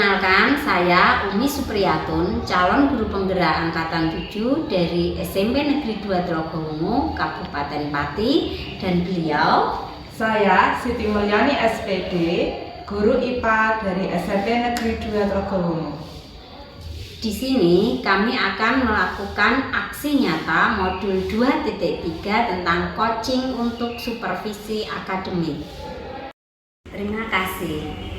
Perkenalkan, saya Umi Supriyatun, calon guru penggerak angkatan 7 dari SMP Negeri 2 Trogowongo, Kabupaten Pati, dan beliau saya Siti Mulyani SPD, guru IPA dari SMP Negeri 2 Trogowongo. Di sini kami akan melakukan aksi nyata modul 2.3 tentang coaching untuk supervisi akademik. Terima kasih.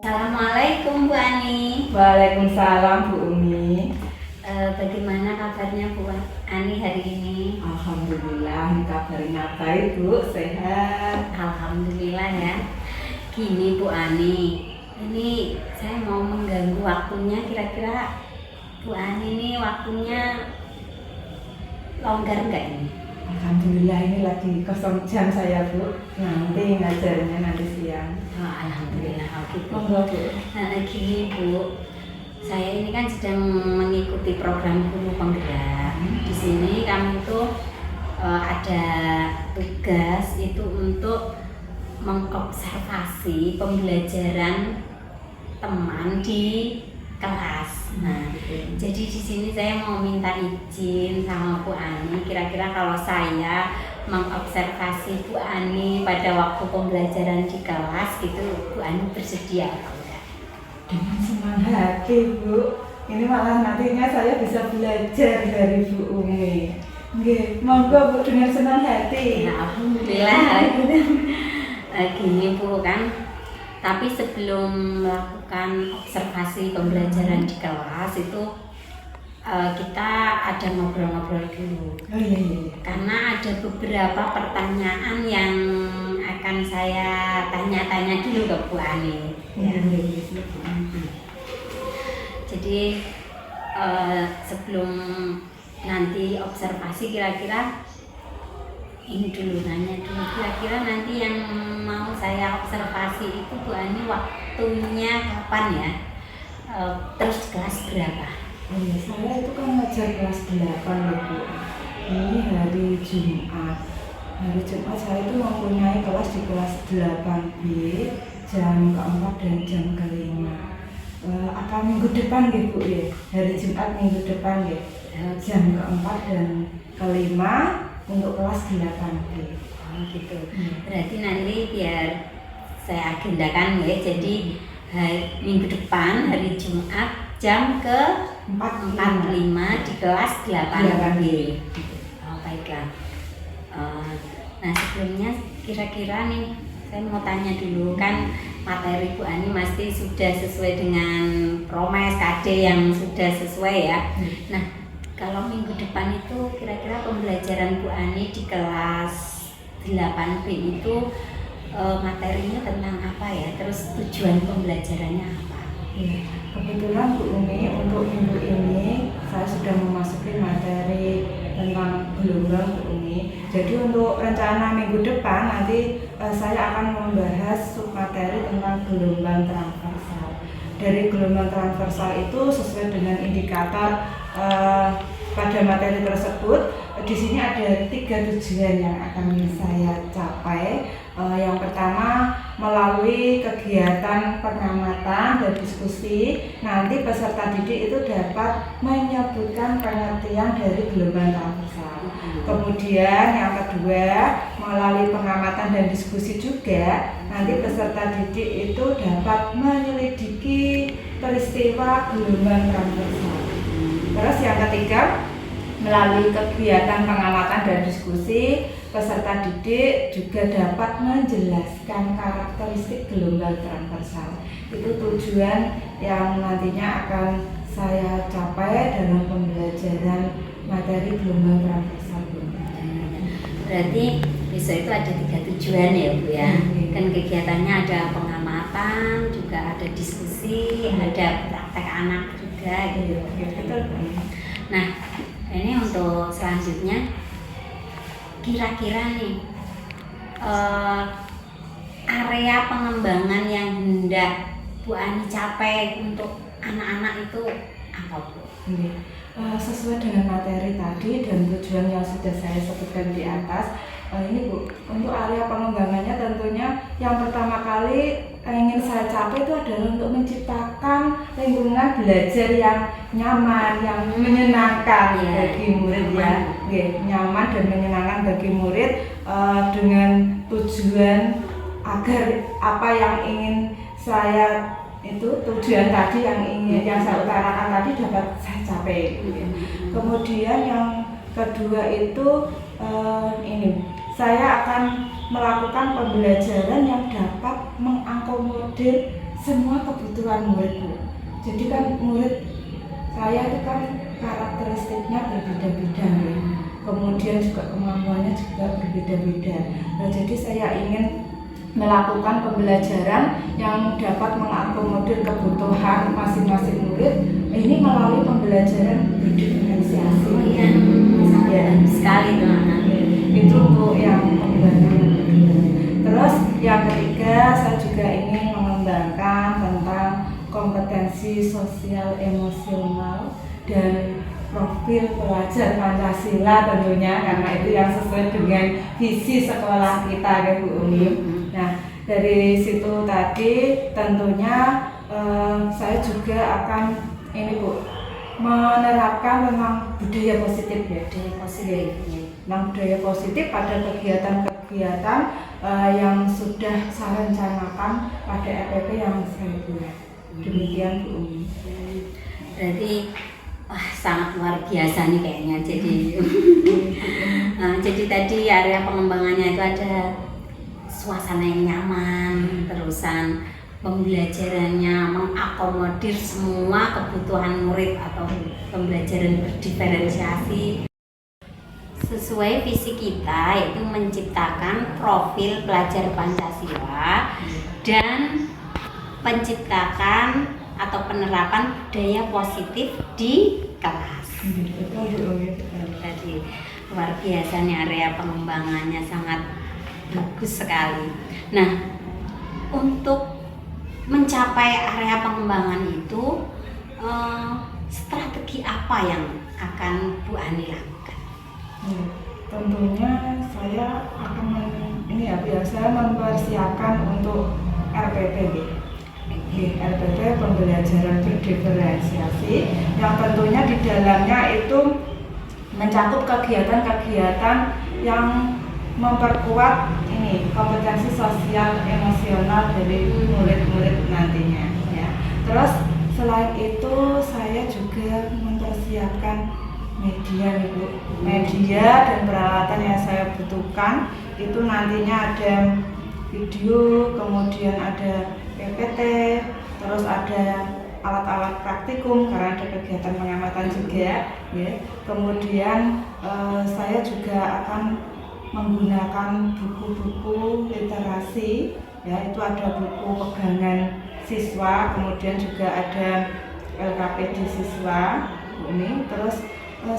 Assalamualaikum Bu Ani. Waalaikumsalam Bu Umi. Bagaimana kabarnya Bu Ani hari ini? Alhamdulillah, kabarnya baik Bu, sehat. Alhamdulillah ya. Gini Bu Ani, ini saya mau mengganggu waktunya, kira-kira Bu Ani ini waktunya longgar nggak ini? Alhamdulillah, ini lagi kosong jam saya Bu. Nanti ngajarnya nanti siang. Oh, alhamdulillah gitu. Monggo Bu. Gini Bu, saya ini kan sedang mengikuti program guru penggerak. Di sini kami itu ada tugas itu untuk mengobservasi pembelajaran teman di kelas. Nah, jadi di sini saya mau minta izin sama Bu Ani. Kira-kira kalau saya mengobservasi Bu Ani pada waktu pembelajaran di kelas gitu, Bu Ani bersedia apa enggak? Dengan senang hati Bu. Ini malah nantinya saya bisa belajar dari Bu Umi. Nggih, monggo Bu, dengan senang hati. Ya, alhamdulillah gitu. Gini Bu kan, tapi sebelum melakukan observasi pembelajaran di kelas itu kita ada ngobrol-ngobrol dulu. Oh iya. Karena ada beberapa pertanyaan yang akan saya tanya-tanya dulu ke Bu Ani. Ya. Jadi sebelum nanti observasi kira-kira ini dulu nanya dulu, kira-kira nanti yang mau saya observasi itu Bu Ani waktunya kapan ya? Terus kelas berapa? Oh iya, saya itu kan ngajar kelas 8 ya Bu. Ini hari Jumat. Hari Jumat saya itu mempunyai kelas di kelas 8B jam keempat dan jam kelima. Akan minggu depan gitu Bu ya. Hari Jumat minggu depan ya. Jam keempat dan kelima untuk kelas 8B. Oh gitu. Berarti nanti biar saya agendakan ya. Jadi minggu depan hari Jumat jam ke 45 di kelas 8B. Oh baiklah. Nah sebelumnya kira-kira nih saya mau tanya dulu, kan materi Bu Ani pasti sudah sesuai dengan Promes KD yang sudah sesuai ya. Nah kalau minggu depan itu kira-kira pembelajaran Bu Ani di kelas 8B itu materinya tentang apa ya? Terus tujuan pembelajarannya apa? Ya, kebetulan Bu Umi untuk minggu ini saya sudah memasuki materi tentang gelombang Bu Umi. Jadi untuk rencana minggu depan nanti saya akan membahas submateri tentang gelombang transversal. Dari gelombang transversal itu sesuai dengan indikator pada materi tersebut, di sini ada 3 tujuan yang akan saya capai. Yang pertama, melalui kegiatan pengamatan dan diskusi, nanti peserta didik itu dapat menyebutkan pengertian dari gelombang transversal. Kemudian yang kedua, melalui pengamatan dan diskusi juga, nanti peserta didik itu dapat menyelidiki peristiwa gelombang transversal. Terus yang ketiga, melalui kegiatan pengamatan dan diskusi, peserta didik juga dapat menjelaskan karakteristik gelombang transversal. Itu tujuan yang nantinya akan saya capai dalam pembelajaran materi gelombang transversal. Berarti besok itu ada 3 tujuan ya Bu ya. Kan kegiatannya ada pengamatan, juga ada diskusi, ada praktek anak juga gitu. Nah ini untuk selanjutnya, kira-kira nih area pengembangan yang hendak Bu Ani capai untuk anak-anak itu apa Bu? sesuai dengan materi tadi dan tujuan yang sudah saya sebutkan di atas. Ini Bu, untuk area pengembangannya tentunya yang pertama kali ingin saya capai itu adalah untuk menciptakan lingkungan belajar yang nyaman, yang menyenangkan bagi murid ya, nyaman dan menyenangkan bagi murid dengan tujuan agar apa yang ingin saya itu tujuan tadi yang saya utarakan tadi dapat saya capai. Kemudian yang kedua itu ini saya akan melakukan pembelajaran yang dapat mengakomodir semua kebutuhan murid. Jadi kan murid saya itu kan karakteristiknya berbeda-beda, kemudian juga kemampuannya juga berbeda-beda. Nah, jadi saya ingin melakukan pembelajaran yang dapat mengakomodir kebutuhan masing-masing murid ini melalui pembelajaran berdiferensiasi. Sekali teman. Itu untuk yang pembelajaran kedua. Terus yang ketiga saya juga ingin mengembangkan tentang kompetensi sosial emosional dan profil pelajar Pancasila tentunya, karena itu yang sesuai dengan visi sekolah kita ya Bu Umi. Nah, dari situ tadi tentunya saya juga akan ini Bu menerapkan tentang budaya positif ya. Budaya positif pada kegiatan-kegiatan yang sudah saya rencanakan pada RPP yang saya buat. Demikian Bu Umi. Berarti sangat luar biasa nih kayaknya. Jadi tadi area pengembangannya itu ada suasana yang nyaman, terusan pembelajarannya mengakomodir semua kebutuhan murid atau pembelajaran berdiferensiasi sesuai visi kita, yaitu menciptakan profil pelajar Pancasila dan menciptakan atau penerapan budaya positif di kelas. Tadi luar biasa nih, area pengembangannya sangat bagus sekali. Nah, untuk mencapai area pengembangan itu strategi apa yang akan Bu Ani lakukan? Tentunya saya akan saya mempersiapkan untuk RPP. RPP pembelajaran berdiferensiasi yang tentunya di dalamnya itu mencakup kegiatan-kegiatan yang memperkuat ini kompetensi sosial emosional dari murid-murid nantinya ya. Terus selain itu saya juga mempersiapkan media dan peralatan yang saya butuhkan. Itu nantinya ada video, kemudian ada PPT, terus ada alat-alat praktikum karena ada kegiatan pengamatan juga ya. Kemudian saya juga akan menggunakan buku-buku literasi ya, itu ada buku pegangan siswa, kemudian juga ada LKPD siswa ini. Terus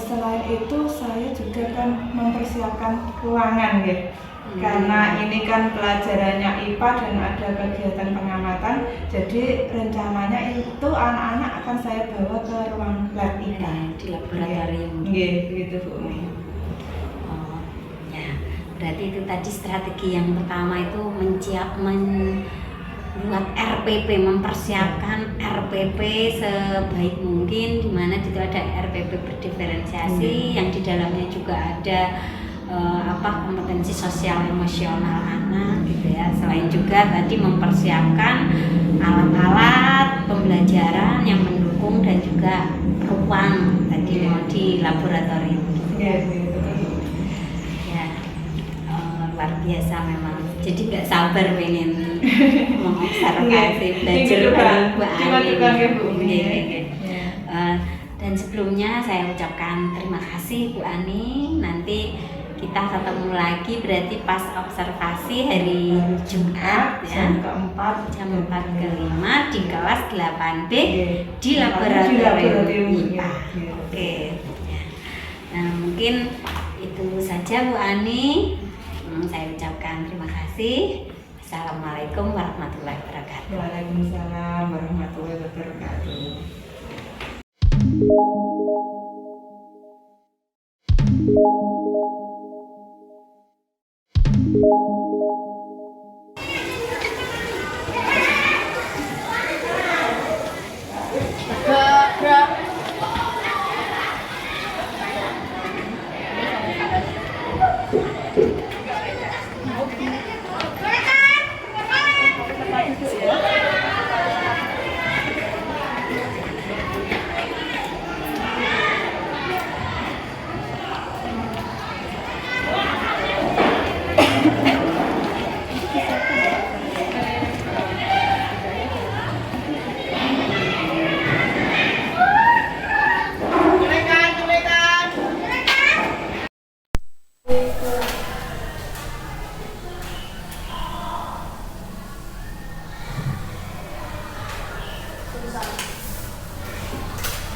selain itu saya juga kan mempersiapkan ruangan ya, karena ini kan pelajarannya IPA dan ada kegiatan pengamatan, jadi rencananya itu anak-anak akan saya bawa ke ruang lab IPA di laboratorium. Begitu Bu Umi. Berarti itu tadi strategi yang pertama itu membuat RPP, mempersiapkan RPP sebaik mungkin, di mana itu ada RPP berdiferensiasi yang di dalamnya juga ada kompetensi sosial emosional anak gitu ya. Selain juga tadi mempersiapkan alat-alat pembelajaran yang mendukung dan juga ruang tadi di laboratorium. Luar biasa memang, jadi nggak sabar pengen mengobservasi belajar Bu Ani. Dan sebelumnya saya ucapkan terima kasih Bu Ani. Nanti kita ketemu lagi berarti pas observasi hari Jumat ya, jam 4 ke 5 di kelas 8B di laboratorium IPA. Oke. Nah, mungkin itu saja Bu Ani. Saya ucapkan terima kasih. Assalamualaikum warahmatullahi wabarakatuh. Waalaikumsalam warahmatullahi wabarakatuh.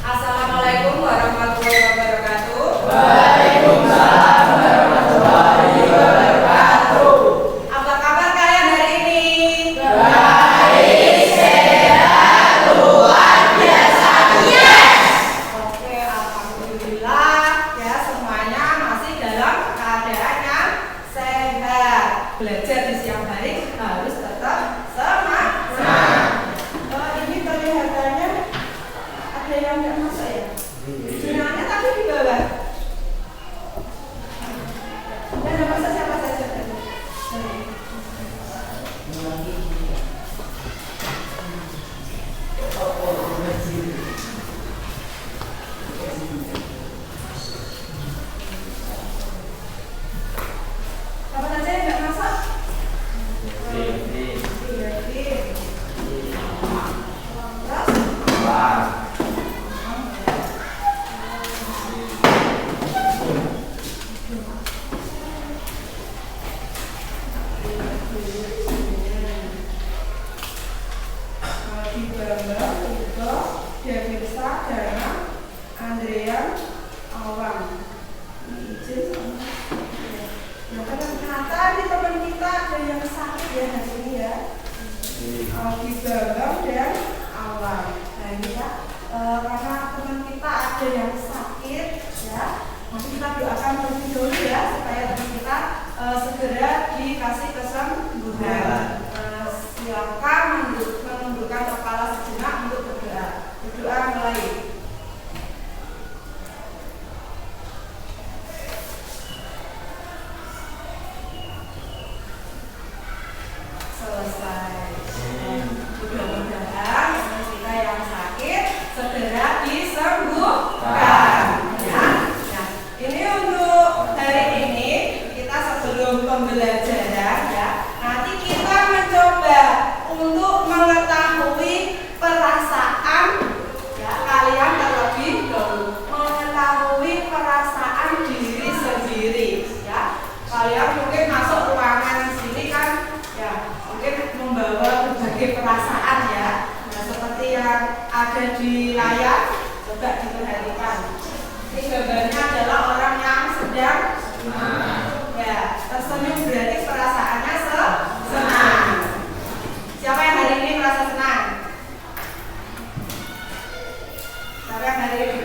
Assalamualaikum warahmatullahi wabarakatuh. Waalaikumsalam warahmatullahi wabarakatuh. Apa kabar kalian hari ini? Baik, sehat, luar biasa. Yes. Oke, alhamdulillah ya semuanya masih dalam keadaan yang sehat. Belajar di siang hari harus tetap semangat. Ini kelihatannya ada yang nggak masuk ya? Jurnalnya tapi di bawah. Dan yang masuk siapa saja? Siapa saja yang nggak masuk? Andrea Awang. Izin sama. Nah, ternyata di teman kita ada yang sakit ya di sini ya. Aldi Bambang dan Awang. Nah ini ya, karena teman kita ada yang sakit ya, nanti kita doakan terlebih dahulu ya supaya teman kita segera dikasih kesembuhan. Silakan menundukkan kepala sejenak untuk berdoa. Berdoa mulai. Selesai. Mudah-mudahan kita yang sakit segera disembuhkan. Ya. Nah, ini untuk hari ini kita sebelum pembelajaran ya, nanti kita mencoba untuk mengetahui perasaan ya kalian terlebih dahulu, mengetahui perasaan diri sendiri ya. Kalian mungkin masuk ruangan sini kan ya, mungkin membawa berbagai perasaan ya. Nah, seperti yang ada di layar, coba diperhatikan. Ini gambarnya adalah orang yang sedang ya, tersenyum berarti perasaannya senang. Siapa yang hari ini merasa senang? Siapa yang hari ini?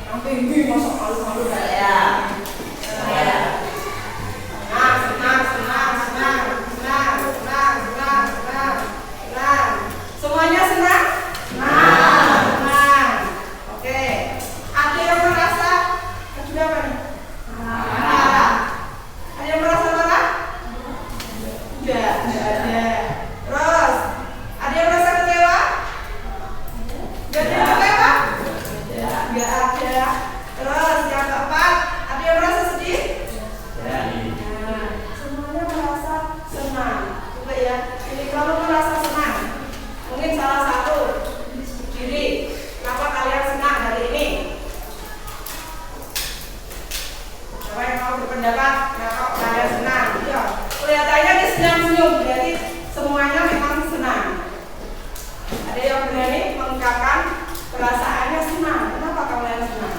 Yang tinggi masuk malu-malu ya. Semuanya senang? Senang. Oke. Ada yang merasa kedua apa nih? Marah. Ada yang merasa marah? Tidak ada. Terus, ada yang merasa kecewa? Tidak ada yang kecewa? Tidak ada. Terus, yang keempat, ada yang merasa sedih? Nah, semuanya merasa senang. Coba ya, ini kalau merasa senang, mungkin salah satu diri. Kenapa kalian senang hari ini? Siapa yang mau berpendapat? Kenapa kalian senang? Ya, kelihatannya dia senyum-senyum, berarti semuanya memang senang. Ada yang berani mengungkapkan perasaannya senang. Kenapa kalian senang?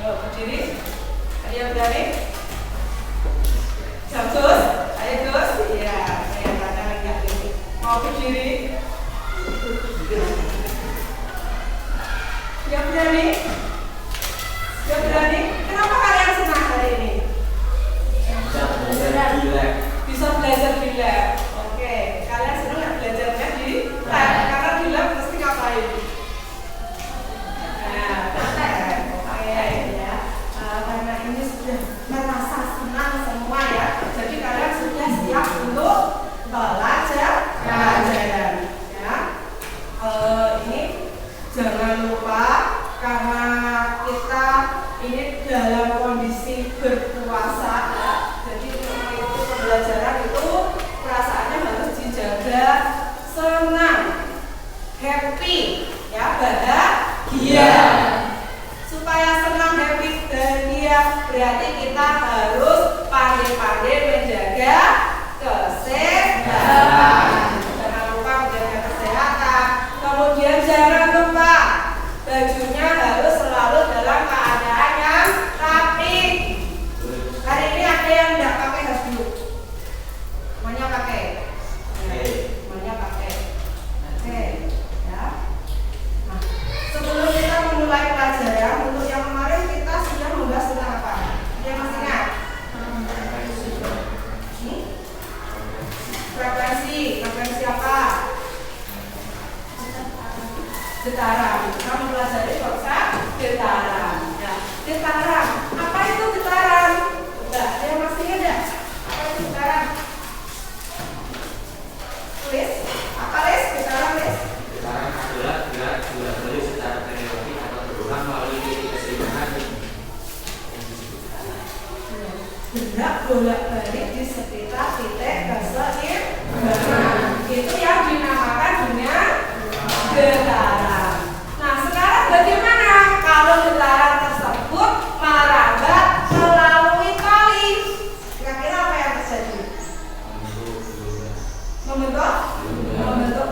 Berdiri. Ada yang berani? Gus, ayo Gus. Iya, saya kata enggak ini. Mau berdiri? Yang berani? ini dalam kondisi berpuasa ya. Jadi untuk mengikuti pembelajaran itu perasaannya harus dijaga senang, happy, ya, bahagia. Supaya senang, happy, bahagia berarti kita harus pandai-pandai menjaga kesehatan. Jangan lupa menjaga kesehatan. Kemudian jangan lupa bajunya harus selalu dalam keadaan yang rapi. Hari ini ada yang tidak pakai jas dulu. Semuanya pakai. Semuanya pakai. Oke, ya. Nah, sebelum kita memulai pelajaran, untuk yang kemarin kita sudah membahas tentang apa? Ada masih ingat? Frekuensi apa? Getaran. Kita mempelajari konsep getaran. Ya, getaran. Apa itu getaran? Udah, ada yang masih ingat? Apa itu getaran? Tulis. Apa les? Getaran les? Getaran adalah gerak bolak-balik secara periode atau berulang melalui titik keseimbangan yang disebut getaran. Gerak bolak-balik di sekitar titik keseimbangan. Itu yang dinamakan dengan getaran. Nah, sekarang bagaimana kalau getaran tersebut merambat melalui tali? Kira-kira apa yang terjadi? Membentuk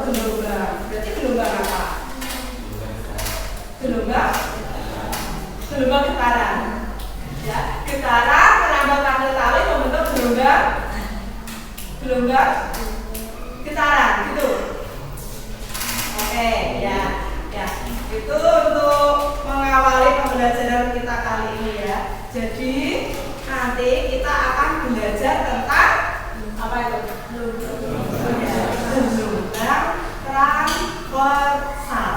gelombang. Berarti gelombang apa? Gelombang getaran. Ya, getaran merambat pada tali membentuk gelombang getaran, gitu. Oke, ya. Itu untuk mengawali pembelajaran kita kali ini ya. Jadi nanti kita akan belajar tentang apa itu? Gelombang transversal.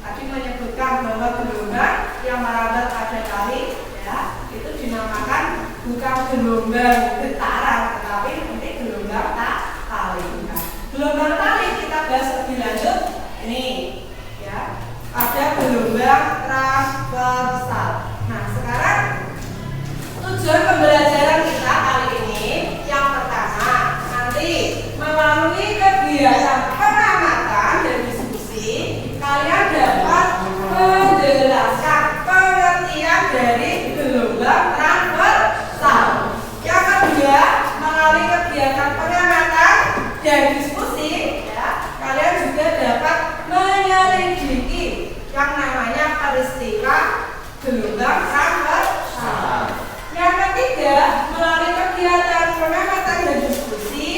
Tadi menyebutkan bahwa gelombang yang merambat pada tali ya, itu dinamakan bukan gelombang getaran, tetapi nanti gelombang tali. Nah, gelombang tali kita bahas lebih lanjut ini ya. Ada gelombang transversal. Nah, sekarang tujuan pembelajaran kita kali ini yang pertama nanti melalui kegiatan pengamatan dan diskusi kalian dapat menjelaskan pengertian dari gelombang transversal. Yang kedua, melalui kegiatan pengamatan dan diskusi ya, kalian juga dapat menyelidiki yang namanya peristiwa gelombang transversal. Yang ketiga, melalui kegiatan pengamatan dan diskusi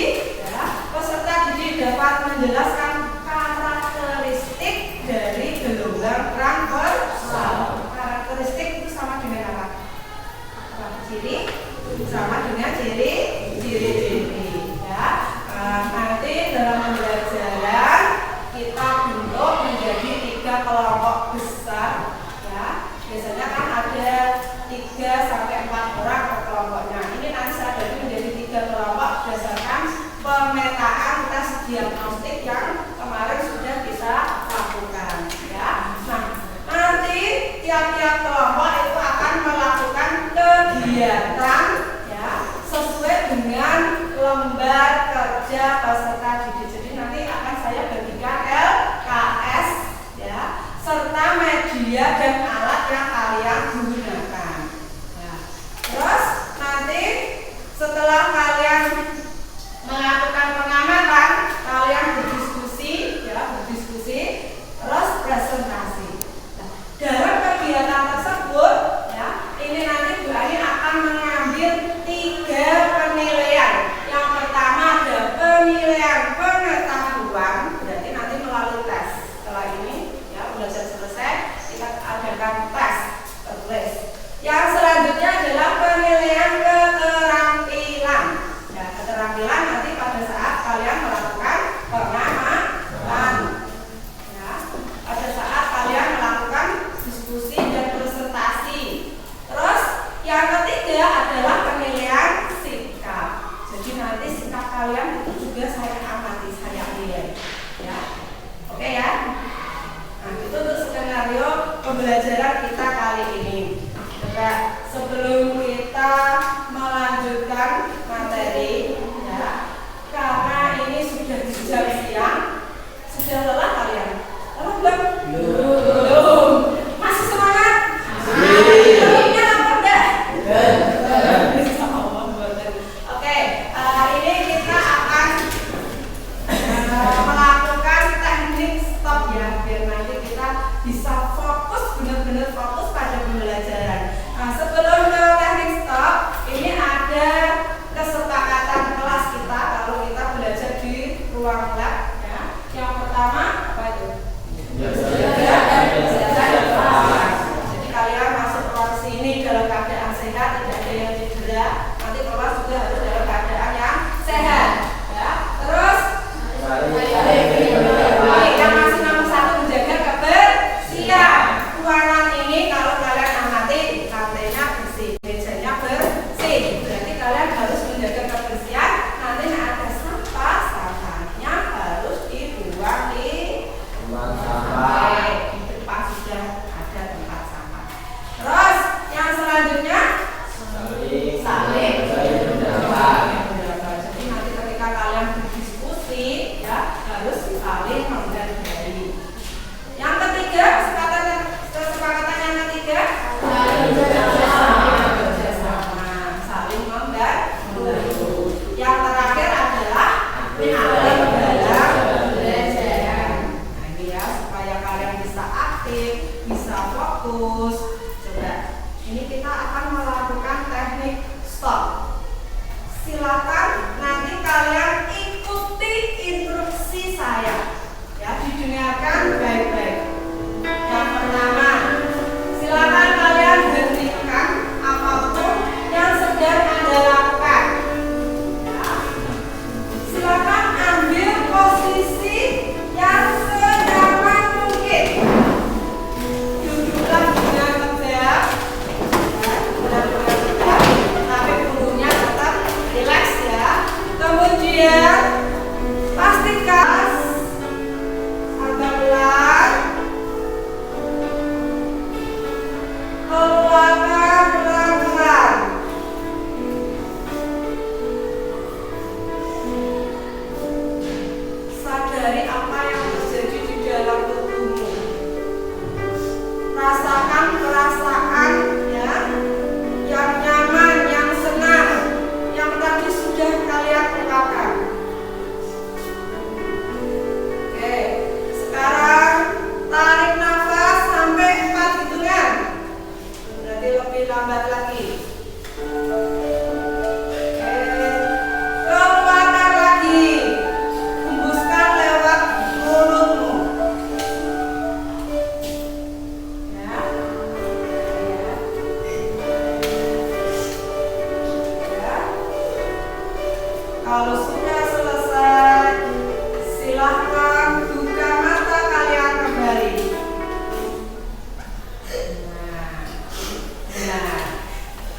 ya, peserta didik dapat menjelaskan karakteristik dari gelombang transversal. Karakteristik itu sama dengan apa? Ciri? Sama dengan ciri-ciri ya. Nanti dalam pembelajaran kita bentuk menjadi 3 kelompok besar ya. Biasanya kan ada 3 sampai 4 orang per kelompoknya. Ini nanti saya bagi menjadi 3 kelompok berdasarkan pemetaan tes diagnostik yang kemarin sudah kita lakukan ya. Nah, nanti tiap-tiap kelompok itu akan melakukan kegiatan ya sesuai dengan lembar kerja peserta didik. Jadi nanti akan saya bagikan LKS ya serta media dan alat yang kalian gunakan. Ya. Terus nanti setelah kalian melakukan pengamatan, kalian berdiskusi terus presentasi. Nah, dalam kegiatan tersebut ya, ini nanti Bu Ani akan mengambil 3 penilaian. Yang pertama ada penilaian pengetahuan, berarti nanti melalui tes. Setelah ini ya belajar selesai, kita adakan tes tertulis. Yang selanjutnya adalah penilaian keterampilan. Ya, keterampilan nanti pada saat kalian melakukan pengamatan. Ya, pada saat kalian melakukan diskusi dan presentasi. Terus yang ketiga adalah penilaian sikap. Jadi nanti sikap kalian itu juga saya amati, saya nilai. Ya, oke ya. Nah, itu untuk skenario pembelajaran kita kali ini. sebelum kita melanjutkan materi, ya, karena ini sudah jam siang, sudah lelah kalian? Lelah belum? Belum. Masih semangat? Belumnya lapar enggak? Oke, ini kita akan melakukan teknik stop ya, biar nanti kita bisa fokus, benar-benar fokus pada pembelajaran. Nah, sebelum ke teknik stop, ini ada kesepakatan kelas kita kalau kita belajar di ruang lab ya. Yang pertama apa itu? Jadi kalian masuk ruang sini dalam keadaan sehat, tidak ada yang cedera. Nanti keluar juga harus dalam keadaan yang sehat ya. Terus yang masih nomor 1 menjaga kebersihan. Ruangan ini kalau kalian amati lantainya bersih, mejanya bersih. Berarti kalian harus menjaga kebersihan. Nanti ada sampah, sampahnya harus dibuang di tempat sampah. Di depan sudah ada tempat sampah. Terus yang selanjutnya saling menjaga. Jadi nanti ketika kalian berdiskusi ya harus saling menghargai. Yang ketiga, kesepakatan yang ketiga saling bekerjasama, saling membantu. Yang terakhir adalah aktif dalam belajar. Nah, ini ya supaya kalian bisa aktif, bisa fokus. Coba, ini kita akan melakukan teknik stop. Silakan nanti kalian ikuti instruksi saya. Ya, didengarkan baik-baik. Yang pertama, silakan kalian hentikan apapun yang sedang Anda lakukan. Ya. Silakan ambil posisi yang senyaman mungkin. Duduklah dengan tegak. Tapi punggungnya tetap rileks ya. Kemudian pastikan agak pelan, keluarkan pelan-pelan. Sadari apa yang terjadi di dalam tubuhmu. Rasakan perasaan ya, yang nyaman, yang senang, yang tadi sudah kalian ungkapkan. Oke, sekarang tarik nafas sampai 4 hitungan. Berarti lebih lambat lagi. Oke, keluarkan lagi. Hembuskan lewat mulutmu. Ya. Ya. Kalau sudah selesai, silahkan buka mata kalian kembali. Nah,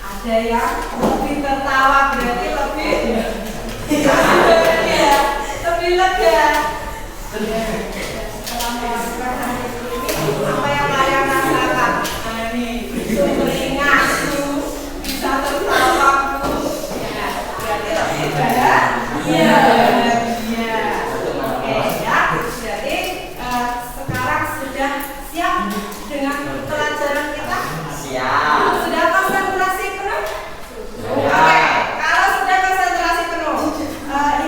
ada yang lebih tertawa berarti lebih ya, lebih lega. Setelah melakukan teknik ini, apa yang kalian rasakan? Nah, ini sumringah bisa tertawa ya, berarti lebih bahagia. Oke ya, jadi sekarang sudah siap dengan pelajaran kita? Siap. Sudah konsentrasi penuh? Oke, kalau sudah konsentrasi penuh,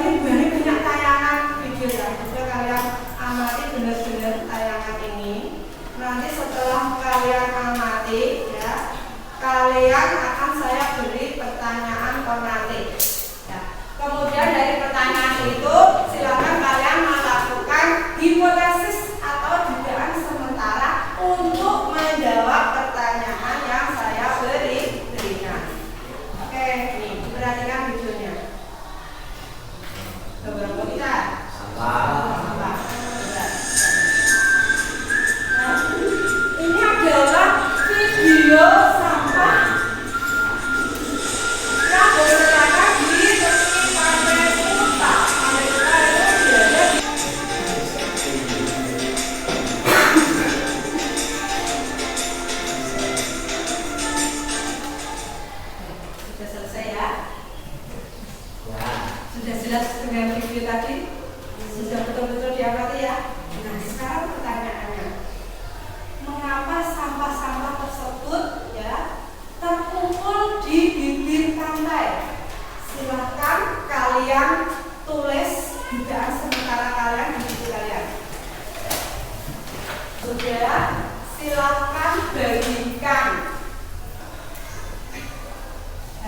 ini banyak tayangan video ya. Coba kalian amati benar-benar tayangan ini. Nanti setelah kalian amati ya, kalian akan saya beri pertanyaan pemantik. Ya. Kemudian dari pertanyaan itu silakan kalian melakukan hipotesis atau dugaan sementara untuk menjawab pertanyaan yang saya berikan. Oke, nih perhatikan videonya. Beberapa kita. Sampah. Nah, ini adalah video sampah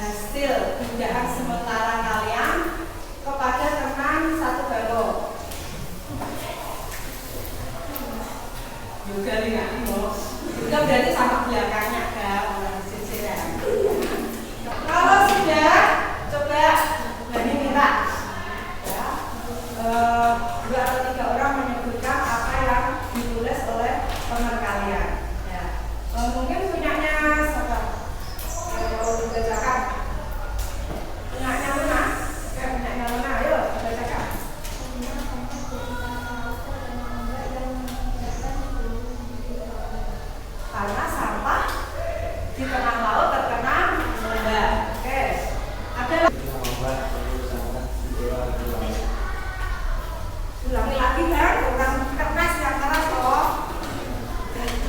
hasil dugaan sementara kalian kepada teman satu balok. Juga lihat juga berarti sama belakangnya kan sisiran. Kalau sudah, coba Bani minta ya, 2 atau 3 orang menyebutkan apa yang ditulis oleh teman kalian. Ya. Mungkin punyanya siapa? Kalau dibacakan, punyanya mana? Punyanya mana? Ayo bacakan. Karena sampah di tengah laut terkena limbah. Oke. Ada ulangi lagi kan, orang keras yang keras kok.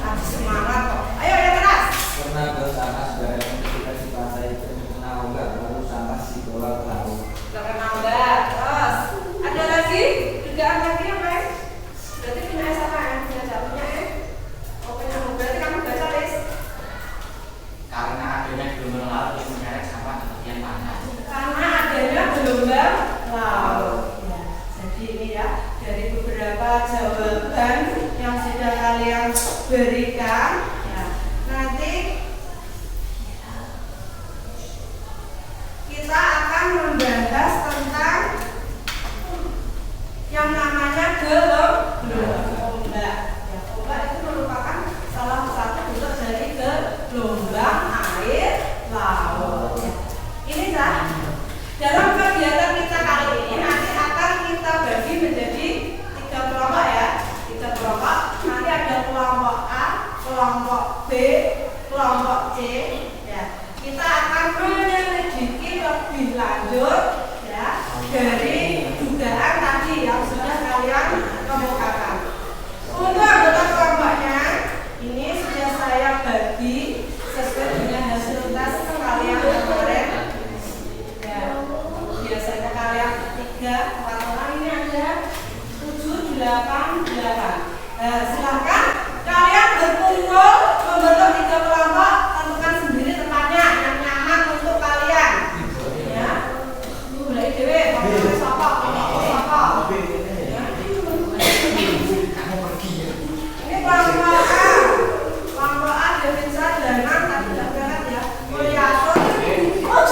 Harus semangat kok. Ayo yang keras. Pernah ke sana saudara yang ketika di pantai terkena ombak lalu sampah si bola ke laut. Terkena ombak. Terus ada lagi? Dugaan lagi apa ya? Berarti punya siapa ya? Punya jawabnya ya? Oh punya. Berarti kamu baca list. Karena adanya gelombang laut yang menyeret sampah ke tepian pantai. Karena adanya gelombang laut. Ya, jadi ini ya dari beberapa jawaban yang sudah kalian berikan. Ya, nanti kita akan membahas tentang yang namanya ombak. Ya, ombak itu merupakan salah satu bentuk dari gelombang air laut. Ya. Ini Cah. Dalam kegiatan kita kali ini nanti akan kita bagi menjadi 3 kelompok ya. 3 kelompok. Nanti ada kelompok A, kelompok B, kelompok C. Ya. Kita akan menyelidiki lebih lanjut ya dari dugaan tadi yang sudah kalian kemukakan. Untuk anggota kelompoknya ini sudah saya bagi sesuai dengan hasil tes kalian kemarin. Ya, biasanya kalian 3, 4 orang, ini ada 7, 8, 8. Nah, silakan kalian berkumpul membentuk 3 kelompok, tentukan sendiri tempatnya yang nyaman untuk kalian. Ya, mulai dewe, ngomongin sapa, Ini kelompok A. Kelompok A Devinsa, Danang, tadi sudah berangkat ya. Mulyasun. Oh,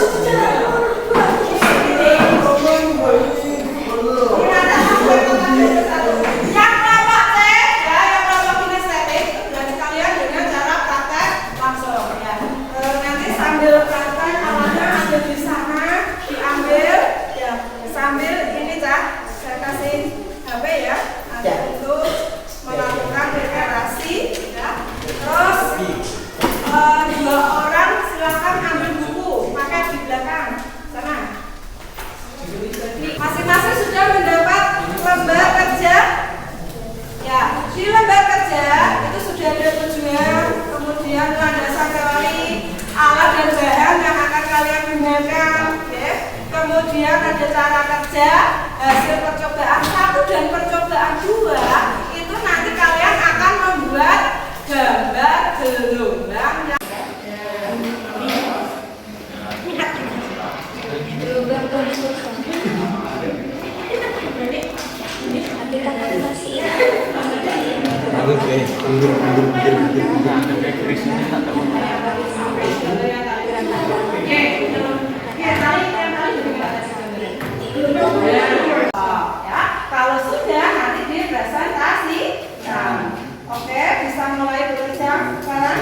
yang kelompok C ya, yang kelompok kinestetik itu berarti kalian dengan cara praktek langsung ya. Nanti sambil praktek alatnya ada di sana, diambil ya. Sambil ini Cah, saya kasih HP ya, ada untuk melakukan deklarasi ya. Terus 2 orang silakan ambil buku, pakai di belakang sana. Masing-masing sudah mendapat lembar kerja. Ya, di lembar kerja itu sudah ada tujuan, kemudian landasan teori, alat dan bahan yang akan kalian gunakan. Oke. Kemudian ada cara kerja, hasil percobaan 1 dan percobaan 2 itu nanti kalian akan membuat gambar gelombang yang ya, kalau sudah nanti dipresentasikan. Oke, bisa mulai bekerja sekarang.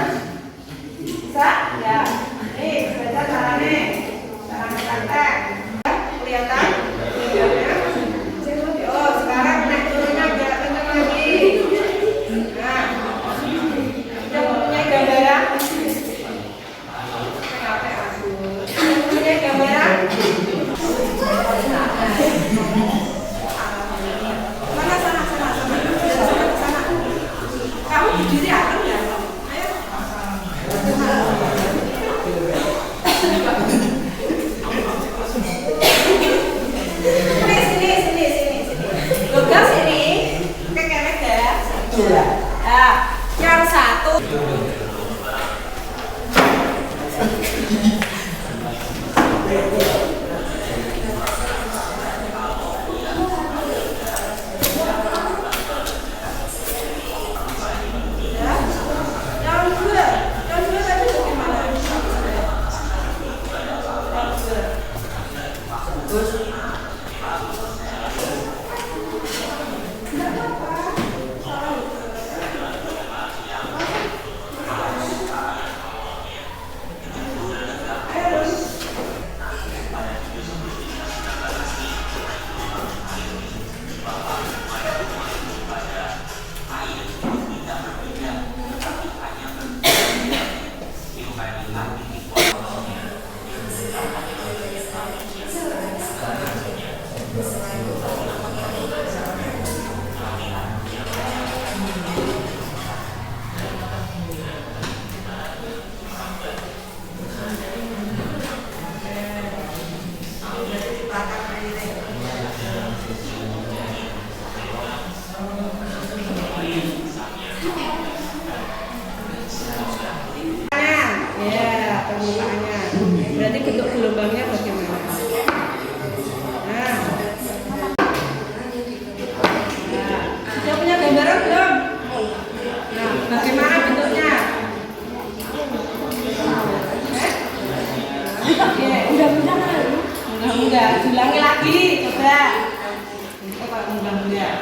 Berarti bentuk gelombangnya bagaimana? Nah, sudah punya gambaran belum? Nah, bagaimana bentuknya? Mudah-mudah. Ulangi lagi, coba. Coba mudah-mudah.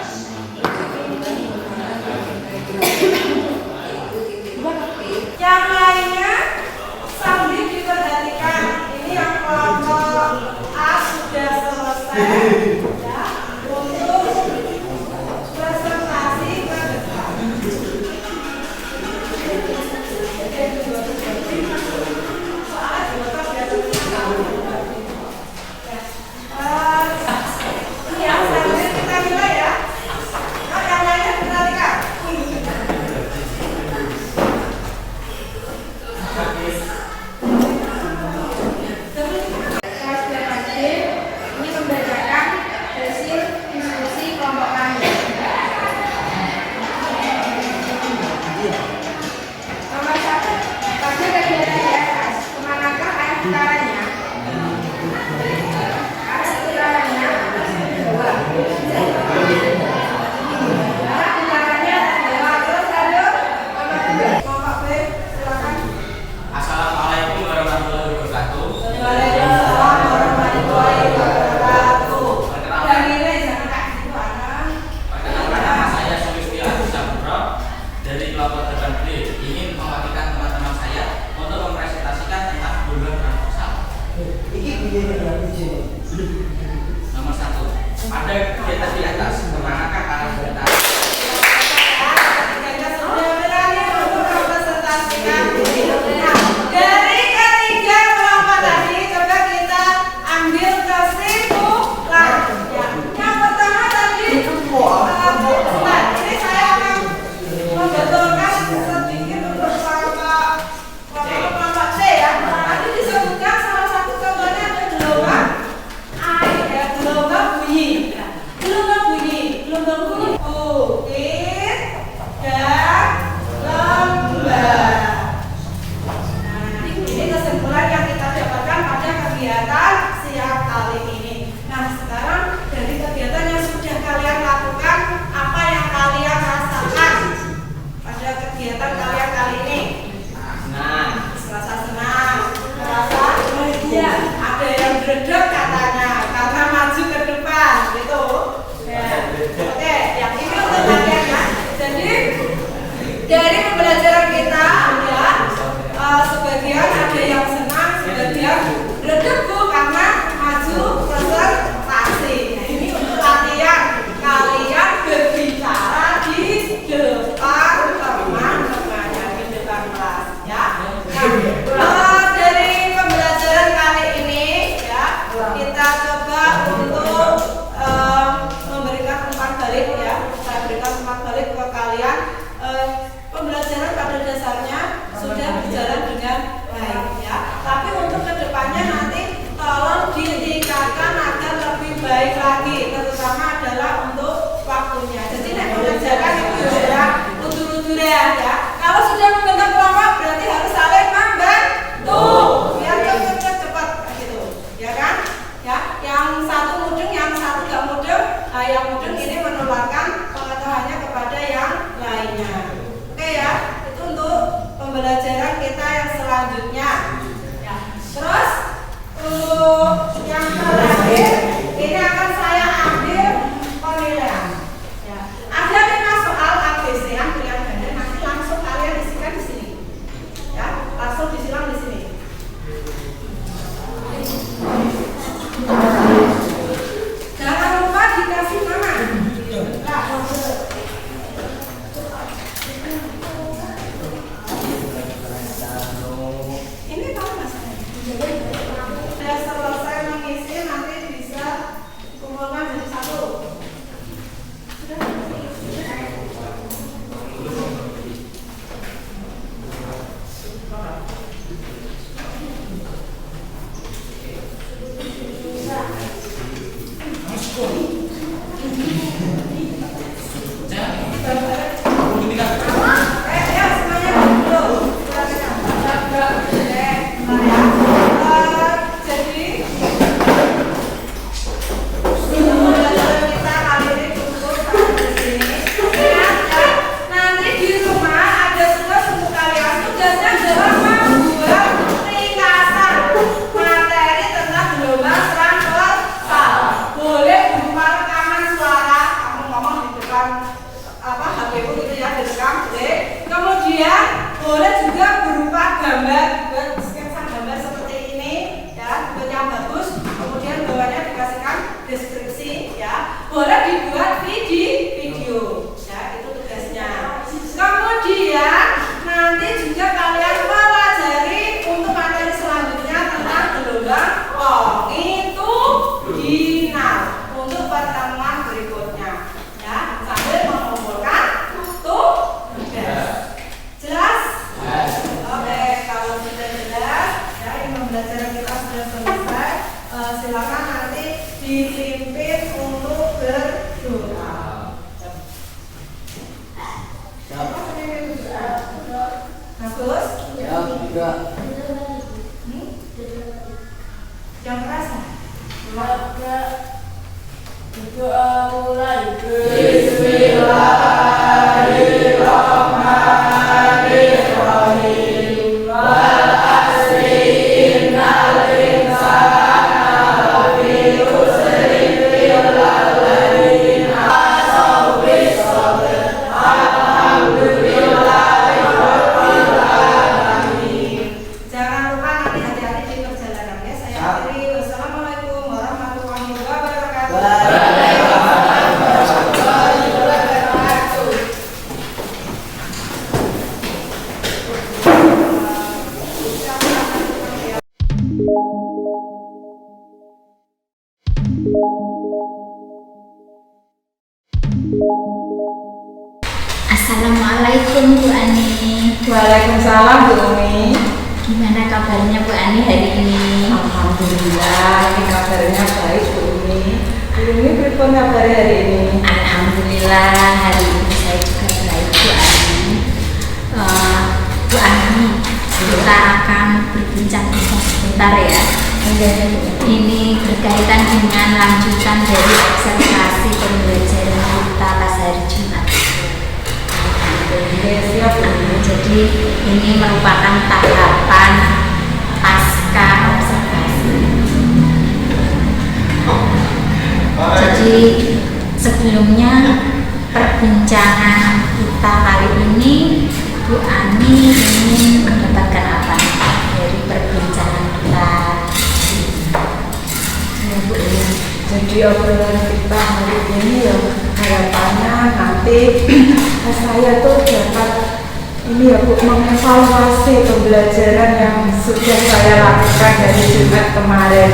Yang lainnya sambil diperhatikan. Ini yang kelompok A sudah selesai ya, untuk presentasi ke depan. Ya, sambil kita mulai ya. Nah, yang lainnya perhatikan. Ini membacakan hasil diskusi kelompok kami. Nomor 1, pada kegiatan di atas, kemanakah arah utaranya? Arah utaranya bawah. Arah utaranya bawah. Terus lanjut. Kelompok B, silakan. Assalamualaikum warahmatullahi wabarakatuh. Waalaikumsalam warahmatullahi wabarakatuh. Dari jangan kayak gitu anak. Perkenalkan, nama saya Sulisti Agus Saburo dari kelompok terbang B. Ingin mewakilkan teman-teman saya untuk mempresentasikan tentang gelombang transversal. Nomor 1. Pada kegiatan di atas, kemanakah arah getar? Dari ketiga kelompok tadi, coba kita ambil kesimpulan. Yang pertama tadi, ini saya akan membetulkan sedikit untuk kelompok C ya. Tadi disebutkan salah satu contohnya ada gelombang air ya, gelombang bunyi. Gelombang bunyi bukit dan lembah. Ini kesimpulan yang kita dapatkan pada kegiatan siang kali ini. Nah, sekarang dari kegiatan yang sudah kalian lakukan, apa yang kalian rasakan pada kegiatan kalian kali ini? Senang. Merasa senang, merasa bahagia. Ada yang dredeg katanya karena maju ke depan, gitu. Ya. Oke, yang ini untuk kalian ya. Jadi dari pembelajaran kita ya, sebagian ada yang senang, sebagian dredeg karena maju presentasi. Nah, ini untuk latihan kalian berbicara di depan teman-teman ya, di depan kelas ya. Nah, dari pembelajaran kali ini ya, kita coba untuk memberikan umpan balik ya. Saya berikan umpan balik ke kalian. Pembelajaran pada dasarnya sudah berjalan dengan baik ya. Tapi untuk kedepannya sudah selesai mengisi, nanti bisa kumpulkan jadi satu. Sudah. Boleh juga berupa gambar, buat sketsa gambar seperti ini ya, buat yang bagus. Kemudian bawahnya dikasihkan deskripsi ya. Boleh dibuat video ya, itu tugasnya. Kemudian nanti juga kalian pelajari untuk materi selanjutnya tentang gelombang longitudinal untuk pertemuan berikutnya ya, sambil mengumpulkan tugas. Jelas? Oke, kalau sudah jelas, ya ini pembelajaran kita sudah selesai. Silakan nanti dipimpin untuk berdoa. Bagus? Ya, juga. Yang kerasa? Doa mulai. Bismillahirrahmanirrahim. Wal asri innal insana lafi khusrin illa alladziina amanu bis-sabr. Alhamdulillahi rabbil alamin. Jangan lupa nanti hati-hati di perjalanan ya. Saya akhiri. Wassalamualaikum warahmatullahi wabarakatuh. Assalamualaikum Bu Ani. Waalaikumsalam Bu Umi. Gimana kabarnya Bu Ani hari ini? Alhamdulillah, ini kabarnya baik Bu Umi. Bu Umi pripun kabar hari ini? Alhamdulillah hari ini saya juga baik Bu Ani. Bu Ani, kita akan berbincang-bincang sebentar ya. Ini berkaitan dengan lanjutan dari observasi pembelajaran kita pas hari Jumat. Siap Bu Umi. Jadi ini merupakan tahapan pasca observasi. Jadi sebelumnya perbincangan kita kali ini Bu Ani ingin mendapatkan apa dari perbincangan kita? Ya Bu Umi. Jadi obrolan kita hari ini ya harapannya nanti saya tuh dapat ini ya Bu, mengevaluasi pembelajaran yang sudah saya lakukan dari Jumat kemarin.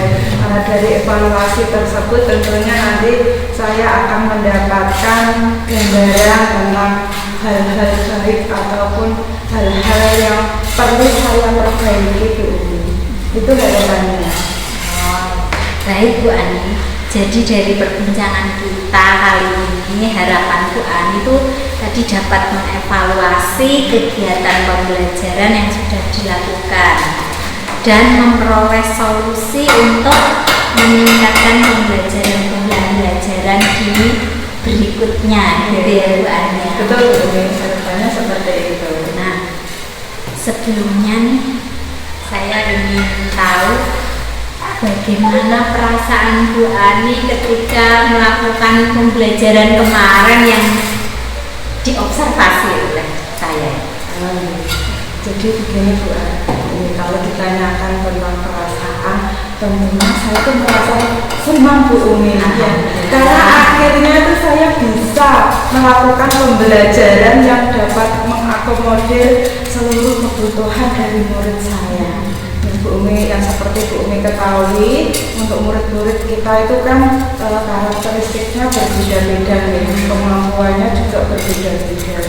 Dari evaluasi tersebut tentunya nanti saya akan mendapatkan gambaran tentang hal-hal baik ataupun hal-hal yang perlu saya perbaiki Bu Umi. Itu harapannya. Baik Bu Ani, jadi dari perbincangan kita kali ini harapan Bu Ani itu tadi dapat mengevaluasi kegiatan pembelajaran yang sudah dilakukan dan memperoleh solusi untuk meningkatkan pembelajaran di berikutnya gitu ya Bu Ani. Betul Bu Umi, harapannya seperti itu. Nah, sebelumnya nih saya ingin tahu bagaimana perasaan Bu Ani ketika melakukan pembelajaran kemarin yang diobservasi oleh saya. Jadi begini Bu Ani, kalau ditanyakan tentang perasaan, tentunya saya tuh merasa senang Bu Umi ya. Karena akhirnya tuh saya bisa melakukan pembelajaran yang dapat mengakomodir seluruh kebutuhan dari murid saya. Bu Umi yang seperti Bu Umi ketahui, untuk murid-murid kita itu kan karakteristiknya berbeda-beda nih, kemampuannya juga berbeda-beda.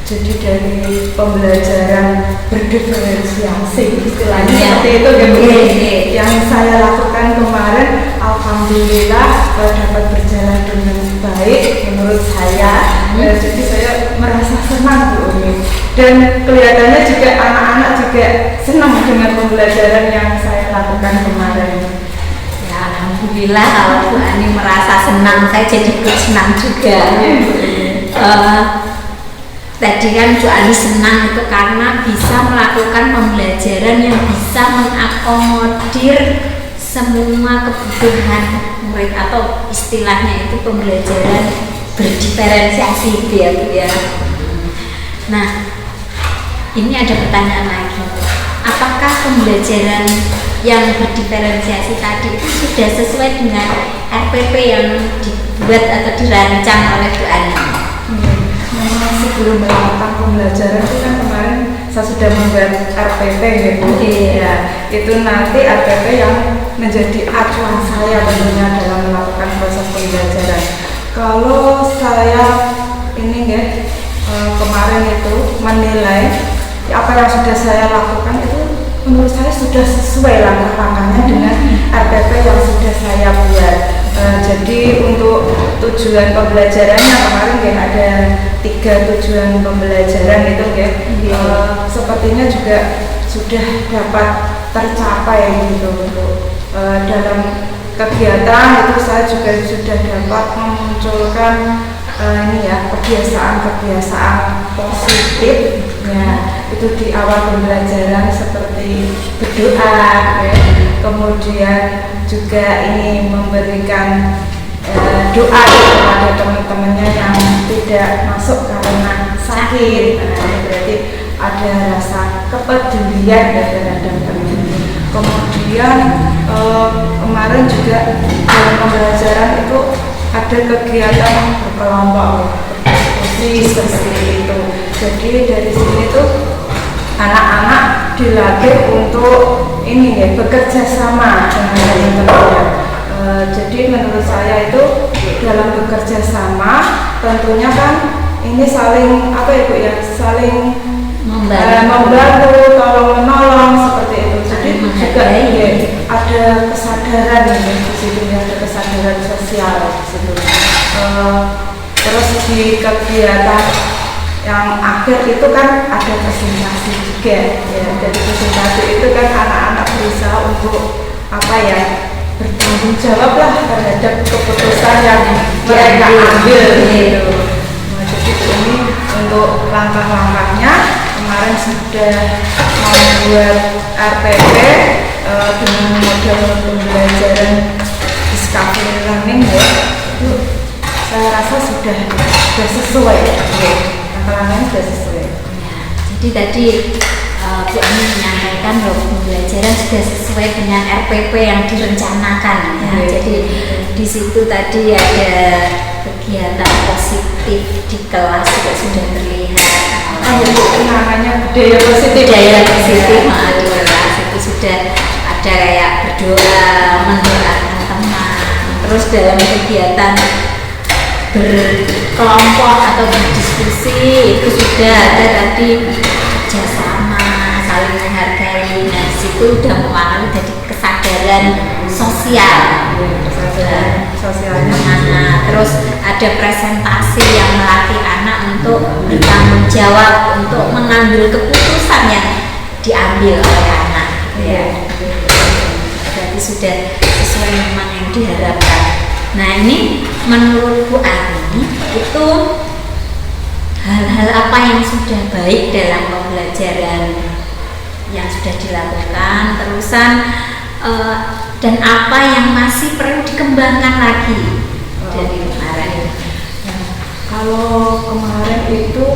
Jadi dari pembelajaran berdiferensiasi istilahnya seperti itu kan Bu. Yang saya lakukan kemarin alhamdulillah dapat berjalan dengan baik menurut saya. Jadi saya merasa senang Bu Umi, dan kelihatannya juga anak-anak juga senang dengan pembelajaran yang saya lakukan kemarin. Ya, alhamdulillah kalau Bu Ani merasa senang, saya jadi ikut senang juga. Tadi kan Bu Ani senang itu karena bisa melakukan pembelajaran yang bisa mengakomodir semua kebutuhan murid, atau istilahnya itu pembelajaran berdiferensiasi gitu ya Bu ya. Nah, ini ada pertanyaan lagi. Apakah pembelajaran yang berdiferensiasi tadi itu sudah sesuai dengan RPP yang dibuat atau dirancang oleh Bu Ani? Memang sebelum melakukan pembelajaran itu kan kemarin saya sudah membuat RPP gitu. Ya, itu nanti RPP yang menjadi acuan saya tentunya dalam melakukan proses pembelajaran. Kalau saya ini ya kemarin itu menilai apa yang sudah saya lakukan itu menurut saya sudah sesuai langkah-langkahnya dengan RPP yang sudah saya buat. Jadi untuk tujuan pembelajarannya kemarin ya ada 3 tujuan pembelajaran itu ya. Sepertinya juga sudah dapat tercapai gitu untuk dalam kegiatan itu saya juga sudah dapat memunculkan ini ya kebiasaan-kebiasaan positif ya, itu di awal pembelajaran seperti berdoa ya. Kemudian juga ini memberikan doa kepada teman-temannya yang tidak masuk karena sakit. Nah, ini berarti ada rasa kepedulian terhadap teman. Kemudian kemarin juga dalam pembelajaran itu ada kegiatan berkelompok, berdiskusi seperti itu. Jadi dari sini tuh anak-anak dilatih untuk ini ya bekerja sama dengan teman-temannya. Jadi menurut saya itu dalam bekerja sama tentunya kan ini saling apa ya Bu ya, saling membantu, tolong menolong seperti itu. Jadi juga ya, ada kesadaran ya di situ ya, ada kesadaran sosial di situ. Terus di kegiatan yang akhir itu kan ada presentasi juga ya. Dari presentasi itu kan anak-anak berusaha untuk apa ya, bertanggung jawab lah terhadap keputusan yang mereka ambil gitu. Nah, jadi ini untuk langkah-langkahnya kemarin sudah membuat RPP dengan model pembelajaran discovery learning ya. Itu saya rasa sudah sesuai ya. Langkah-langkahnya sudah sesuai. Jadi tadi Bu Ani menyampaikan bahwa pembelajaran sudah sesuai dengan RPP yang direncanakan ya. Jadi di situ tadi ada kegiatan positif di kelas juga sudah terlihat. Namanya budaya positif. Budaya positif di kelas itu sudah ada kayak berdoa, mendoakan teman. Terus dalam kegiatan berkelompok atau berdiskusi itu sudah ada tadi kerjasama, saling menghargai. Nah, di situ udah mempengaruhi dari kesadaran sosial. Kesadaran sosialnya. Nah, terus ada presentasi yang melatih anak untuk bertanggung jawab untuk mengambil keputusan yang diambil oleh anak. Ya, berarti sudah sesuai memang yang diharapkan. Nah, ini menurut Bu Ani itu hal-hal apa yang sudah baik dalam pembelajaran yang sudah dilakukan, terusan dan apa yang masih perlu dikembangkan lagi dari kemarin. Kalau kemarin itu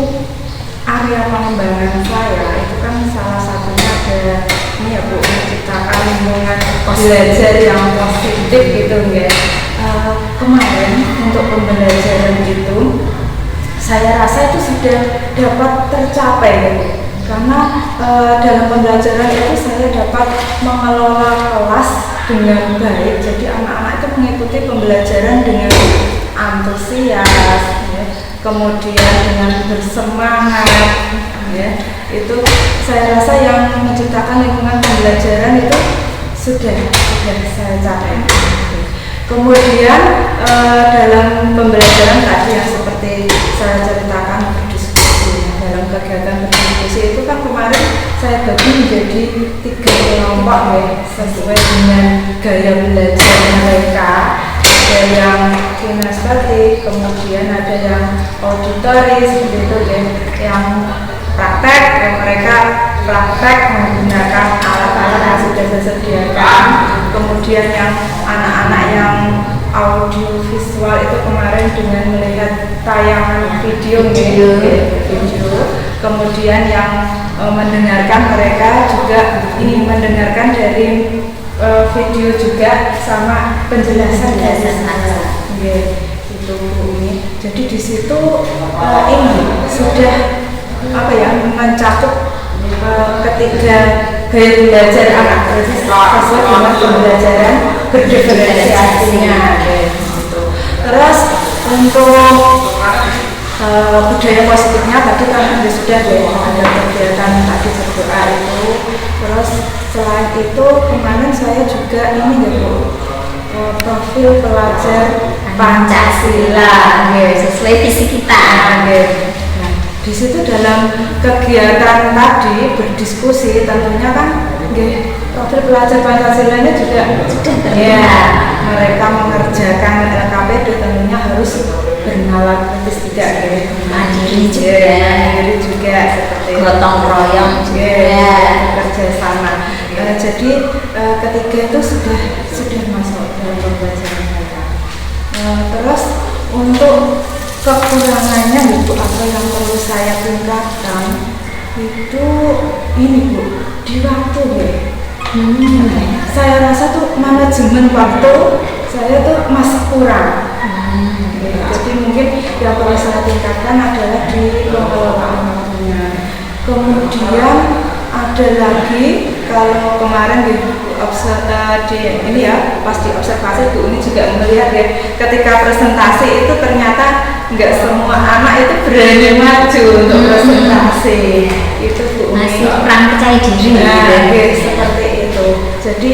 area pengembangan saya itu kan salah satunya ada ini ya Bu, menciptakan lingkungan belajar yang positif gitu ya. Kemarin untuk pembelajaran itu saya rasa itu sudah dapat tercapai gitu. Karena dalam pembelajaran itu saya dapat mengelola kelas dengan baik, jadi anak-anak itu mengikuti pembelajaran dengan antusias, ya. Kemudian dengan bersemangat, ya. Itu saya rasa yang menciptakan lingkungan pembelajaran itu sudah saya capai. Kemudian dalam pembelajaran tadi yang seperti saya ceritakan berdiskusi, dalam kegiatan berdiskusi itu kan kemarin saya bagi menjadi 3 kelompok ya, sesuai dengan gaya belajar mereka. Ada yang kinestetik, kemudian ada yang auditoris gitu ya, yang praktek, yang mereka praktek menggunakan alat-alat yang sudah saya sediakan. Kemudian yang anak-anak yang audio visual itu kemarin dengan melihat tayangan video. Kemudian yang mendengarkan mereka juga ini mendengarkan dari video juga sama penjelasan dari saya. Itu ini. Jadi di situ ini sudah mencakup ketiga gaya belajar anak sesuai dengan pembelajaran berdiferensiasinya. Terus untuk budaya positifnya tadi kan sudah ada kegiatan tadi berdoa itu. Terus selain itu kemarin saya juga profil pelajar Pancasila sesuai visi kita. Di situ dalam kegiatan tadi berdiskusi tentunya kan profil pelajar Pancasila ini juga sudah mereka mengerjakan LKPD tentunya harus bernalar kritis tidak mandiri juga seperti gotong royong juga bekerja sama. Jadi ketiga itu sudah masuk dalam pembelajaran mereka. Terus untuk kekurangannya Bu, apa yang perlu saya tingkatkan itu ini Bu, di waktu saya rasa tuh manajemen waktu saya tuh masih kurang. Jadi mungkin yang perlu saya tingkatkan adalah di pengelolaan waktunya. Kemudian ada lagi kalau kemarin pas di observasi Bu ini juga melihat ya, ketika presentasi itu ternyata nggak semua anak itu berani maju untuk presentasi. Itu Bu masih kurang percaya diri. Seperti itu. Jadi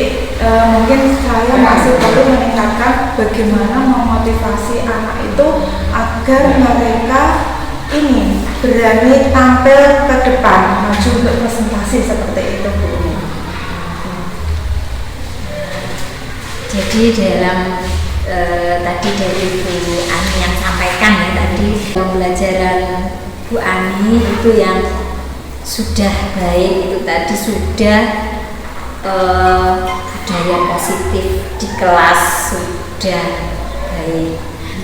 mungkin saya masih perlu meningkatkan bagaimana memotivasi anak itu agar mereka ini berani tampil ke depan, maju untuk presentasi seperti itu Bu. Jadi dalam tadi dari Bu Ani yang sampaikan ya tadi pembelajaran Bu Ani itu yang sudah baik, itu tadi sudah budaya positif di kelas sudah baik,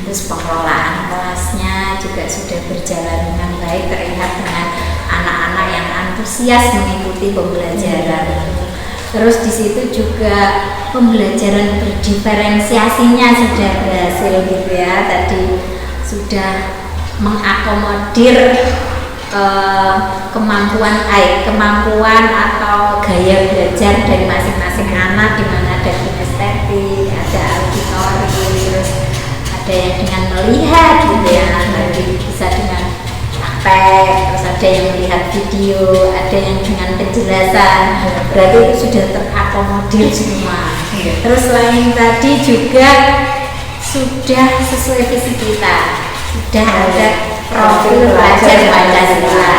terus pengelolaan kelasnya juga sudah berjalan dengan baik, terlihat dengan anak-anak yang antusias mengikuti pembelajaran. Terus di situ juga pembelajaran berdiferensiasinya sudah berhasil gitu ya, tadi sudah mengakomodir kemampuan atau gaya belajar dari masing-masing anak, di mana ada kinestetik, ada auditori, terus ada yang dengan melihat gitu ya, nanti bisa dengan praktek, terus ada yang melihat video, ada yang dengan penjelasan, berarti itu sudah terakomodir semua. Terus selain tadi juga sudah sesuai visi kita, sudah ada profil pelajar Pancasila,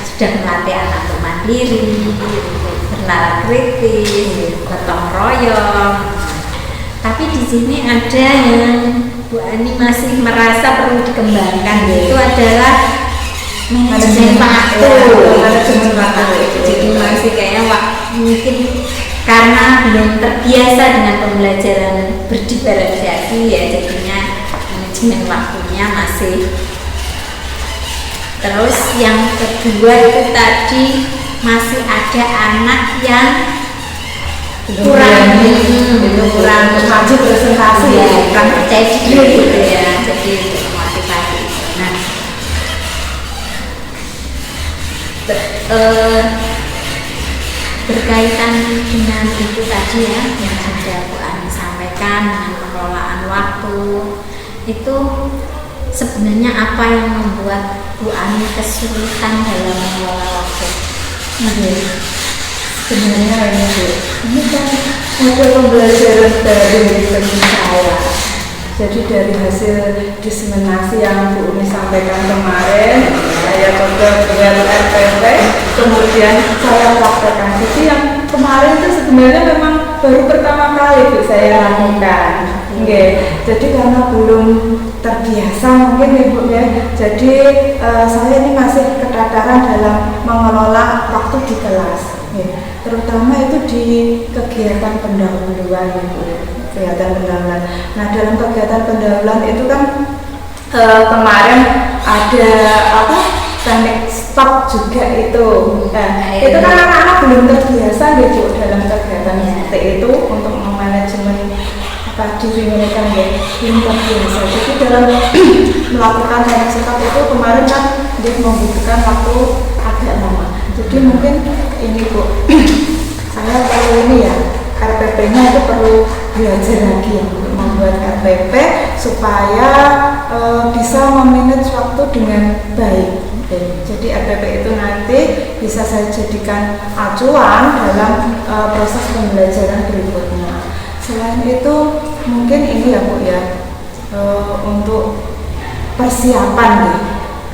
sudah melatih anak untuk mandiri, bernalar kritis, gotong royong. Tapi di sini ada yang Bu Ani masih merasa perlu dikembangkan, yaitu adalah manajemen waktu. Jadi masih kayaknya mungkin karena belum terbiasa dengan pembelajaran berdiferensiasi ya, jadinya manajemen waktunya masih. Terus yang kedua itu tadi masih ada anak yang kurang maju presentasi ya, kurang percaya diri gitu ya, jadi untuk motivasi. Nah, berkaitan dengan itu tadi ya yang sudah Bu Ani sampaikan dengan pengelolaan waktu, itu sebenarnya apa yang membuat Bu Ani kesulitan dalam mengelola waktu? Sebenarnya ini kan ada pembelajaran dari bagi saya. Jadi dari hasil diseminasi yang Bu Umi sampaikan kemarin, saya coba buat RPP, kemudian saya praktekkan. Jadi yang kemarin itu sebenarnya memang baru pertama kali Bu saya lakukan. Jadi karena belum terbiasa mungkin ya Bu ya. Jadi saya ini masih ketataran dalam mengelola waktu di kelas. Terutama itu di kegiatan pendahuluan ya Bu. Kegiatan pendahuluan. Nah dalam kegiatan pendahuluan itu kan kemarin ada teknik stop juga itu. Itu kan anak-anak belum terbiasa gitu dalam kegiatan seperti itu untuk memanajemen diri mereka belum terbiasa. Jadi dalam melakukan teknik stop itu kemarin kan dia membutuhkan waktu agak lama. Jadi mungkin ini Bu, saya perlu ini ya. RPP-nya itu perlu belajar lagi ya, untuk membuat RPP supaya bisa memanage waktu dengan baik. Jadi RPP itu nanti bisa saya jadikan acuan dalam proses pembelajaran berikutnya. Selain itu mungkin ini ya Bu ya, untuk persiapan nih.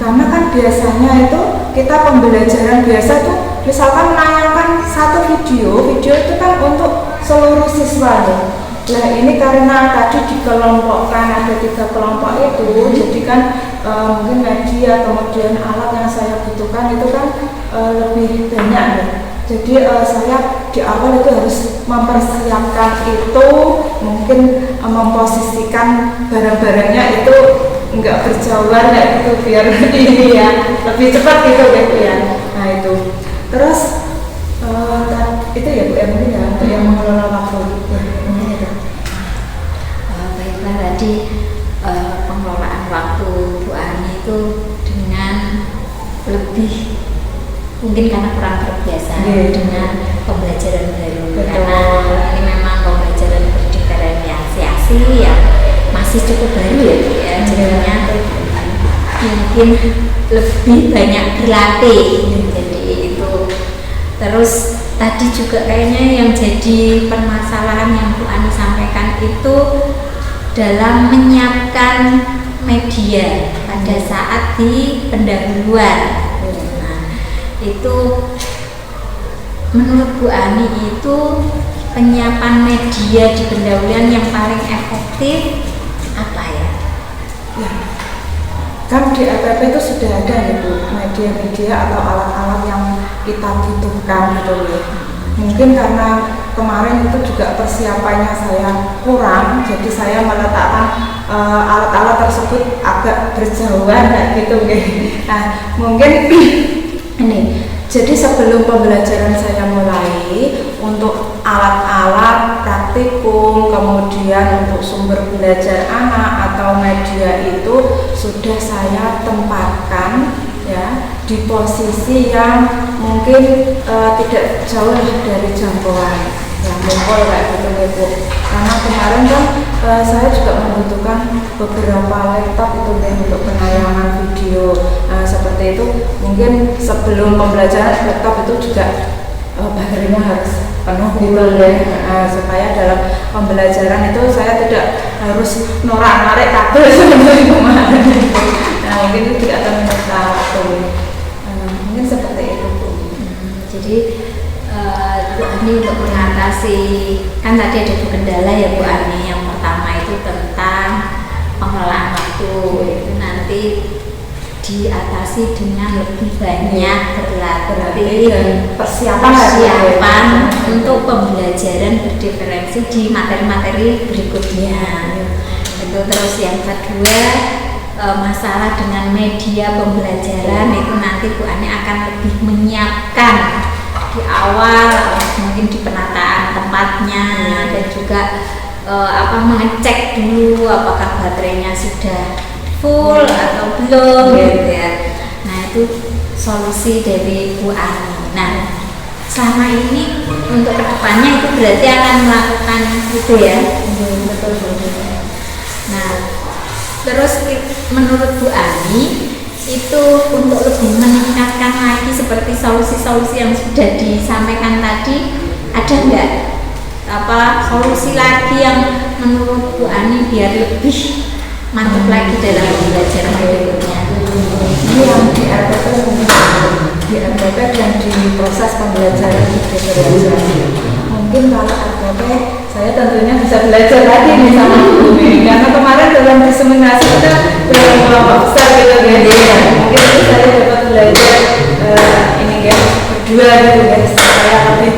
Karena kan biasanya itu kita pembelajaran biasa tuh misalkan menayangkan satu video itu kan untuk seluruh siswa ya. Nah ini karena tadi dikelompokkan ada 3 kelompok itu, jadi kan mungkin media kemudian alat yang saya butuhkan itu kan lebih banyak ya. Jadi saya di awal itu harus mempersiapkan itu, mungkin memposisikan barang-barangnya itu enggak berjauhan kayak gitu biar ini ya lebih cepat gitu ya. Nah itu terus itu ya Bu ya mungkin ya untuk yang mengelola waktu ya. Baiklah tadi pengelolaan waktu Bu Ani itu dengan lebih mungkin karena kurang terbiasa dengan pembelajaran baru. Karena ini memang pembelajaran berdiferensiasi ya masih cukup baru ya Bu ya. Jadinya mungkin lebih banyak berlatih. Jadi itu terus tadi juga kayaknya yang jadi permasalahan yang Bu Ani sampaikan itu dalam menyiapkan media pada saat di pendahuluan. Nah, itu menurut Bu Ani itu penyiapan media di pendahuluan yang paling efektif apa ya? Kan di RPP itu sudah ada ya Bu, media-media atau alat-alat yang kita butuhkan gitu ya. Mungkin karena kemarin itu juga persiapannya saya kurang, jadi saya meletakkan alat-alat tersebut agak berjauhan kayak gitu ya. Nah mungkin ini, jadi sebelum pembelajaran saya mulai untuk alat-alat praktikum, kemudian untuk sumber belajar anak atau media itu sudah saya tempatkan ya di posisi yang mungkin tidak jauh dari jangkauan yang mumpul kayak gitu ya Bu. Karena kemarin kan saya juga membutuhkan beberapa laptop itu untuk penayangan video. Seperti itu mungkin sebelum pembelajaran laptop itu juga baterainya harus penuh gitu ya, supaya dalam pembelajaran itu saya tidak harus norak-narik kabel seperti kemarin. Nah mungkin itu juga akan menyita waktu. Mungkin seperti itu Bu. Jadi Bu Ani untuk mengatasi, kan tadi ada 2 kendala ya Bu Ani. Yang pertama itu tentang pengelolaan waktu, itu nanti diatasi dengan lebih banyak berlatih dan persiapan untuk pembelajaran berdiferensi di materi-materi berikutnya. Itu terus yang kedua masalah dengan media pembelajaran itu nanti Bu Ani akan lebih menyiapkan di awal, mungkin di penataan tempatnya dan juga mengecek dulu apakah baterainya sudah full atau belum gitu ya. Nah itu solusi dari Bu Ani. Nah, selama ini untuk kedepannya itu berarti akan melakukan itu ya. Betul. Nah, terus menurut Bu Ani itu untuk lebih meningkatkan lagi seperti solusi-solusi yang sudah disampaikan tadi, ada nggak solusi lagi yang menurut Bu Ani biar lebih mantap lagi dalam pembelajaran berikutnya? Ini yang di RPP dan di proses pembelajaran diferensiasi. Mungkin kalau RPP saya tentunya bisa belajar lagi nih sama Bu Mei, karena kemarin dalam diseminasi kita dalam kelompok besar gitu ya. Mungkin saya dapat belajar ini ya berdua gitu ya, saya lebih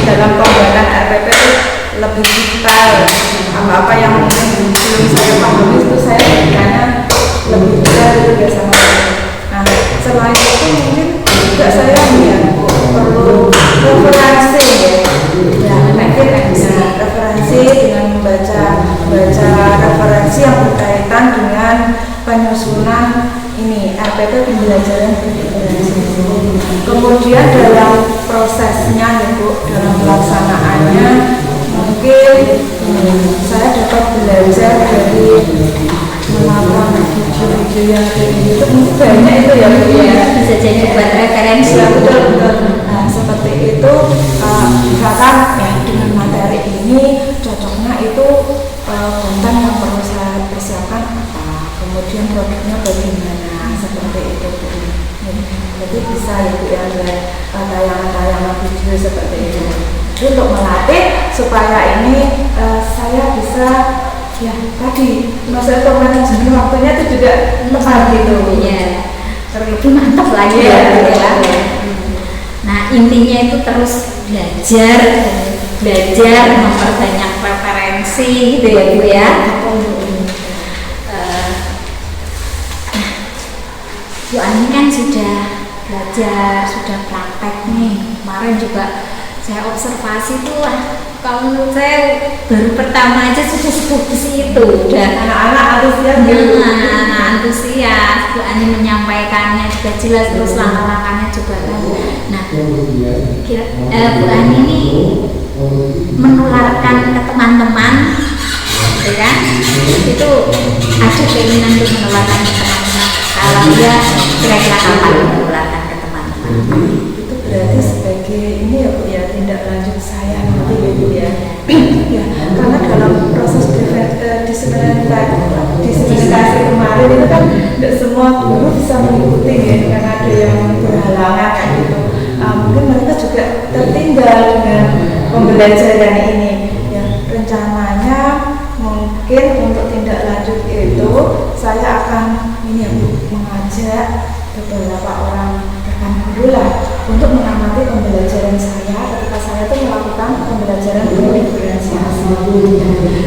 dalam pembuatan RPP lebih detail, apa yang mungkin belum saya pahami itu saya berikannya lebih detail gitu ya sama saya. Nah, selain itu mungkin juga saya perlu referensi ya, mungkin referensi dengan membaca referensi yang berkaitan dengan penyusunan ini RPP pembelajaran berdiferensiasi. Kemudian dalam prosesnya Bu, dalam pelaksanaannya mungkin saya dapat belajar dari menonton video-video yang ada di YouTube. Banyak itu ya Bu ya, Bisa jadi buat referensi. ya betul. Nah, seperti itu misalkan ya dengan materi ini cocoknya itu konten yang perlu saya persiapkan apa, kemudian produknya bagaimana, seperti itu Bu. Jadi bisa ya Bu ya, tayangan-tayangan video seperti itu. Jadi untuk melatih supaya ini saya bisa ya tadi masa manajemen waktunya itu juga tepat gitu. Iya, lebih mantap lagi Iya, ya. Nah, intinya itu terus belajar memperbanyak referensi gitu ya Bu ya. Bu Ani kan sudah belajar, sudah praktek nih. Kemarin juga saya observasi tuh, kalau menurut saya baru pertama aja sudah sebagus itu, udah Anak-anak antusias gitu. anak antusias. Bu Ani menyampaikannya juga jelas, terus langkah-langkahnya juga kan. Nah, Bu Ani ini menularkan ke teman-teman, ya kan? Itu ada keinginan untuk menularkan ke teman-teman. Kalau dia kira-kira kapan menularkan ke teman-teman? Itu berarti sebagai ini ya Bu ya, tindak lanjut saya nanti ya Bu ya. Ya, karena dalam proses diseminasi kemarin itu kan tidak semua guru bisa mengikuti ya, karena ada yang berhalangan kayak gitu. Mungkin mereka juga tertinggal dengan pembelajaran ini. Ya, rencananya mungkin untuk tindak lanjut itu saya akan ini ya Bu, mengajak beberapa orang rekan guru lah untuk mengamati pembelajaran saya ketika saya itu melakukan pembelajaran berdiferensiasi.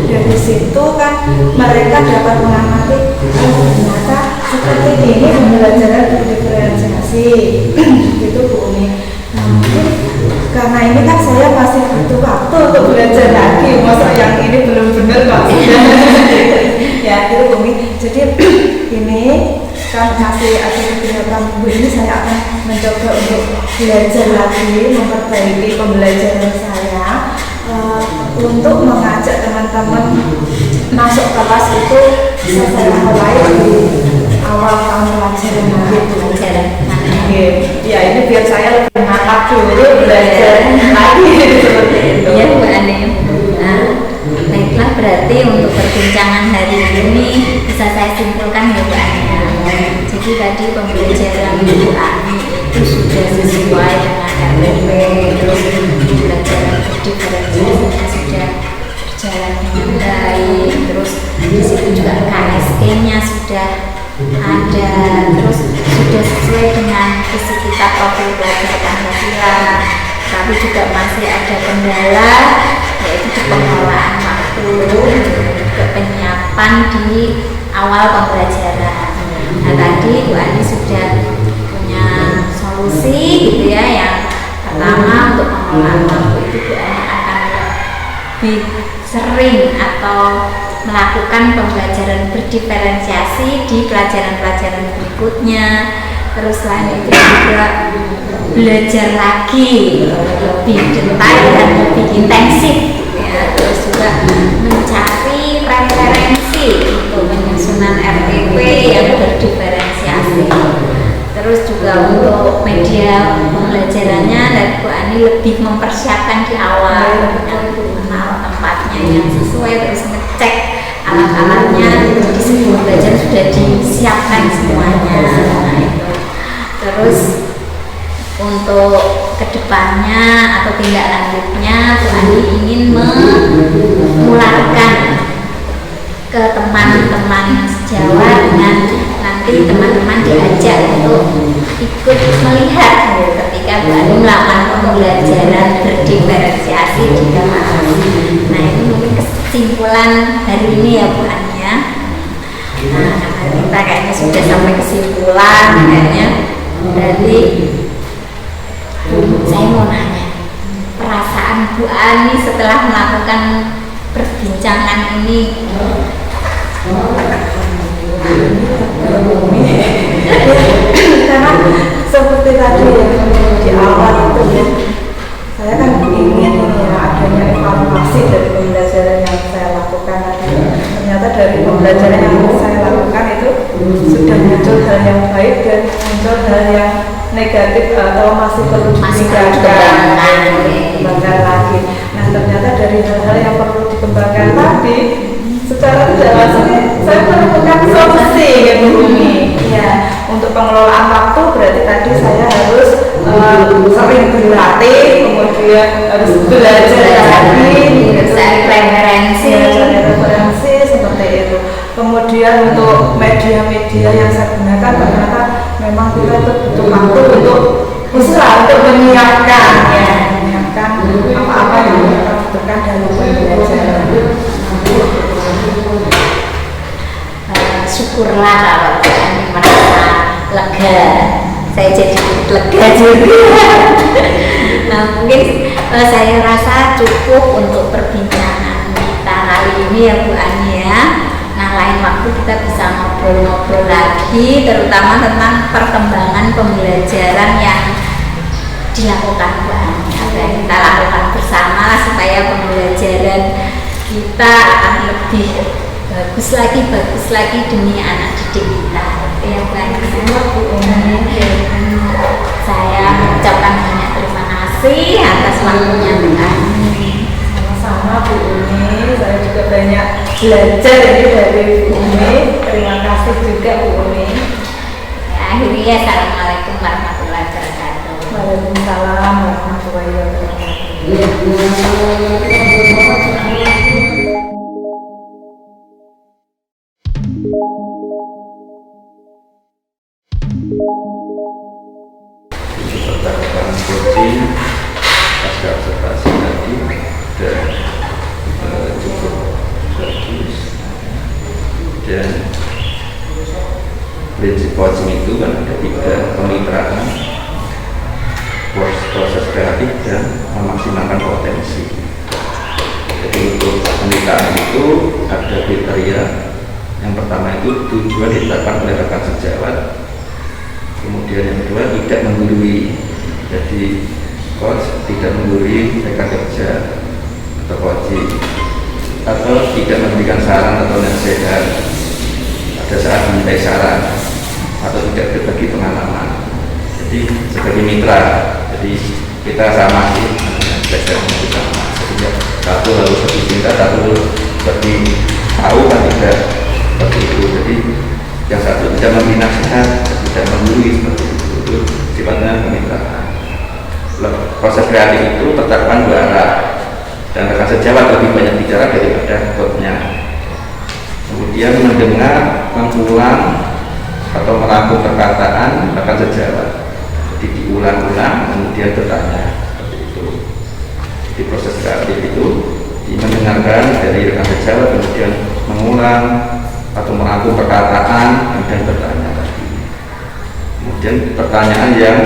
Dari situ kan mereka dapat mengamati ternyata seperti ini pembelajaran berdiferensiasi gitu Bu Umi. Nah, mungkin karena ini kan saya masih butuh waktu untuk belajar lagi, masa yang ini belum benar kok ya gitu Bu Umi. Jadi ini kan kasih kegiatan Bu ini saya akan mencoba untuk belajar lagi, memperbaiki pembelajaran saya untuk mengajak teman-teman masuk kelas itu bisa saya mulai di awal tahun pelajaran ya ini biar saya lebih mantap dulu belajar lagi seperti itu. Iya Bu Ani. Nah, baiklah, berarti untuk perbincangan hari ini bisa saya simpulkan ya Bu Ani. Jadi tadi pembelajaran Bu Ani itu sudah sesuai dengan RPP, terus pembelajaran berdiferensiasinya sudah berjalan dengan baik, terus di situ juga KSE-nya sudah ada, terus sudah sesuai dengan visi kita profil belajar Pancasila. Tapi juga masih ada kendala, yaitu di pengelolaan waktu, juga penyiapan di awal pembelajaran. Nah, tadi Bu Ani sudah punya solusi gitu ya. Yang pertama, untuk pengelolaan waktu itu Bu Ani akan lebih sering atau melakukan pembelajaran berdiferensiasi di pelajaran-pelajaran berikutnya. terus selain itu juga belajar lagi lebih detail dan lebih intensif ya, terus juga mencari referensi untuk penyusunan RTP yang berdiferensiasi, terus juga untuk media pembelajarannya dari Bu Ani lebih mempersiapkan di awal mengenal tempatnya yang sesuai, terus ngecek alat-alatnya di sebelum belajar sudah disiapkan semuanya. Nah, itu. Terus untuk kedepannya atau tindak lanjutnya Bu Ani ingin menularkan ke teman-teman sejawat dengan nanti teman-teman diajak untuk ikut melihat ketika Bu Ani melakukan pembelajaran berdiferensiasi di kelas. Nah, ini mungkin kesimpulan hari ini ya Bu Ani ya. Nah, karena kita kayaknya sudah sampai kesimpulan kayaknya dari saya mau nanya perasaan Bu Ani setelah melakukan perbincangan ini. Karena seperti tadi ya di awal itu saya kan ingin adanya evaluasi dari pembelajaran yang saya lakukan tadi. Ternyata dari pembelajaran yang saya lakukan itu sudah muncul hal yang baik dan muncul hal yang negatif atau masih perlu dikembangkan lagi. Nah, ternyata dari hal-hal yang perlu dikembangkan tadi secara tidak langsung saya menemukan solusi gitu ini. Ya, untuk pengelolaan waktu berarti tadi saya harus sering berlatih, kemudian harus belajar lagi, cari referensi seperti itu. Kemudian untuk media-media yang saya gunakan ternyata memang kita itu butuh waktu untuk usaha untuk menyiapkan apa-apa yang kita butuhkan dalam pembelajaran. Syukurlah kalau Bu Ani merasa lega, saya jadi lega juga. Nah, mungkin saya rasa cukup untuk perbincangan kita kali ini ya Bu Ani ya. Nah, lain waktu kita bisa ngobrol-ngobrol lagi, terutama tentang perkembangan pembelajaran yang dilakukan Bu Ani. Apa yang kita lakukan bersama supaya pembelajaran kita akan lebih bagus lagi demi anak didik kita. Ya Bu Ani. Saya mengucapkan banyak terima kasih atas waktunya Bu Ani. Sama Bu Umi, saya juga banyak belajar ini dari Bu Umi. Terima kasih juga Bu Umi. Ya, akhirnya assalamualaikum warahmatullahi wabarakatuh. Waalaikumsalam warahmatullahi wabarakatuh. Percakapan coaching pasca observasi tadi sudah cukup bagus, dan prinsip coaching itu kan ada 3: kemitraan, proses kreatif, dan memaksimalkan potensi. Jadi untuk kemitraan itu ada kriteria. Yang pertama itu tujuan ditetapkan oleh rekan sejawat. Kemudian yang kedua tidak menggurui, jadi coach tidak menggurui rekan kerja atau coaching, atau tidak memberikan saran atau nasihat pada saat dimintai saran, atau tidak berbagi pengalaman. Jadi sebagai mitra, jadi kita sama sih, belajarnya itu sama. Jadi satu harus lebih cinta, satu lebih tahu, kan tidak seperti itu. Jadi yang satu tidak memberi nasihat, tidak menggurui, seperti itu sifatnya kemitraan. Proses kreatif itu terdapat 2 arah, dan rekan sejawat lebih banyak bicara daripada coachnya. Kemudian mendengar, mengulang atau merangkum perkataan rekan sejawat, jadi diulang-ulang kemudian bertanya, seperti itu. Di proses kreatif itu mendengarkan dari rekan sejawat, kemudian mengulang atau merangkum perkataan dan bertanya tadi. Kemudian pertanyaan yang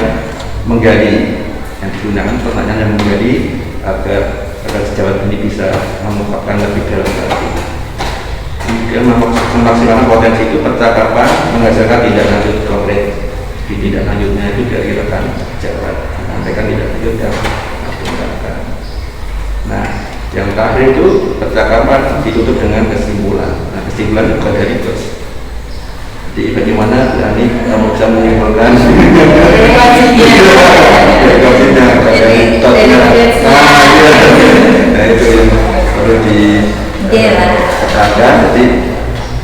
menggali, yang digunakan pertanyaan yang menggali agar rekan sejawat ini bisa mengungkapkan lebih dalam lagi. Kemudian memaksimalkan potensi itu percakapan menghasilkan tindak lanjut konkret. Ditindaklanjutnya itu dari rekan sejawat, sampaikan tidak lanjut dan diundangkan. Nah, yang terakhir itu percakapan ditutup dengan kesimpulan. Nah, kesimpulan juga dari bos. Jadi bagaimana berani kamu bisa menyimpulkan nah itu yang perlu dikatakan. Jadi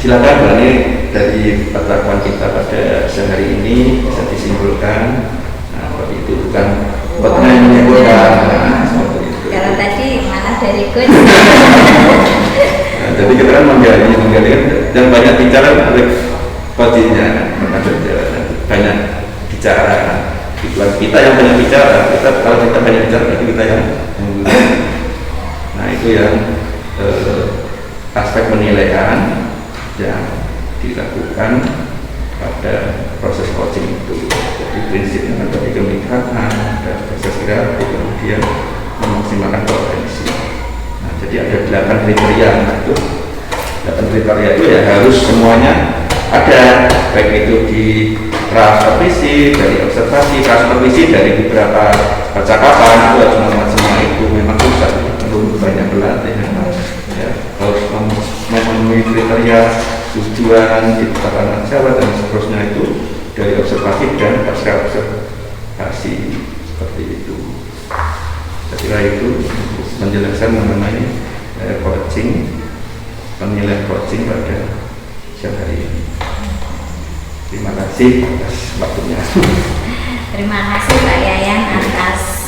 silakan berani dari percakapan kita pada siang hari ini bisa disimpulkan. Nah, seperti itu bukan buatnya menyimpulkan. Nah, seperti itu. Kalau tadi malah dari coach. Nah, jadi kita kan menggali dan banyak bicara oleh coachnya, banyak bicara. Kita yang banyak bicara, kalau kita banyak bicara berarti kita yang nah itu yang aspek penilaian yang dilakukan pada proses coaching itu. Jadi prinsipnya ada di kemitraan, ada proses kreatif, kemudian memaksimalkan potensi. Nah, jadi ada 8 kriteria. Nah, itu 8 kriteria itu ya harus semuanya ada, baik itu di transfervisi, dari observasi, transfervisi dari beberapa percakapan itu harus semua itu memang susah, perlu banyak berlatih memang. Ya, harus memenuhi kriteria tujuan, ciptaan Jawa dan seterusnya itu dari observasi dan pasca observasi seperti itu. Saya kira itu menjelaskan mengenai coaching, penilaian coaching pada siang hari ini. Terima kasih atas waktunya. Terima kasih Pak Yayan atas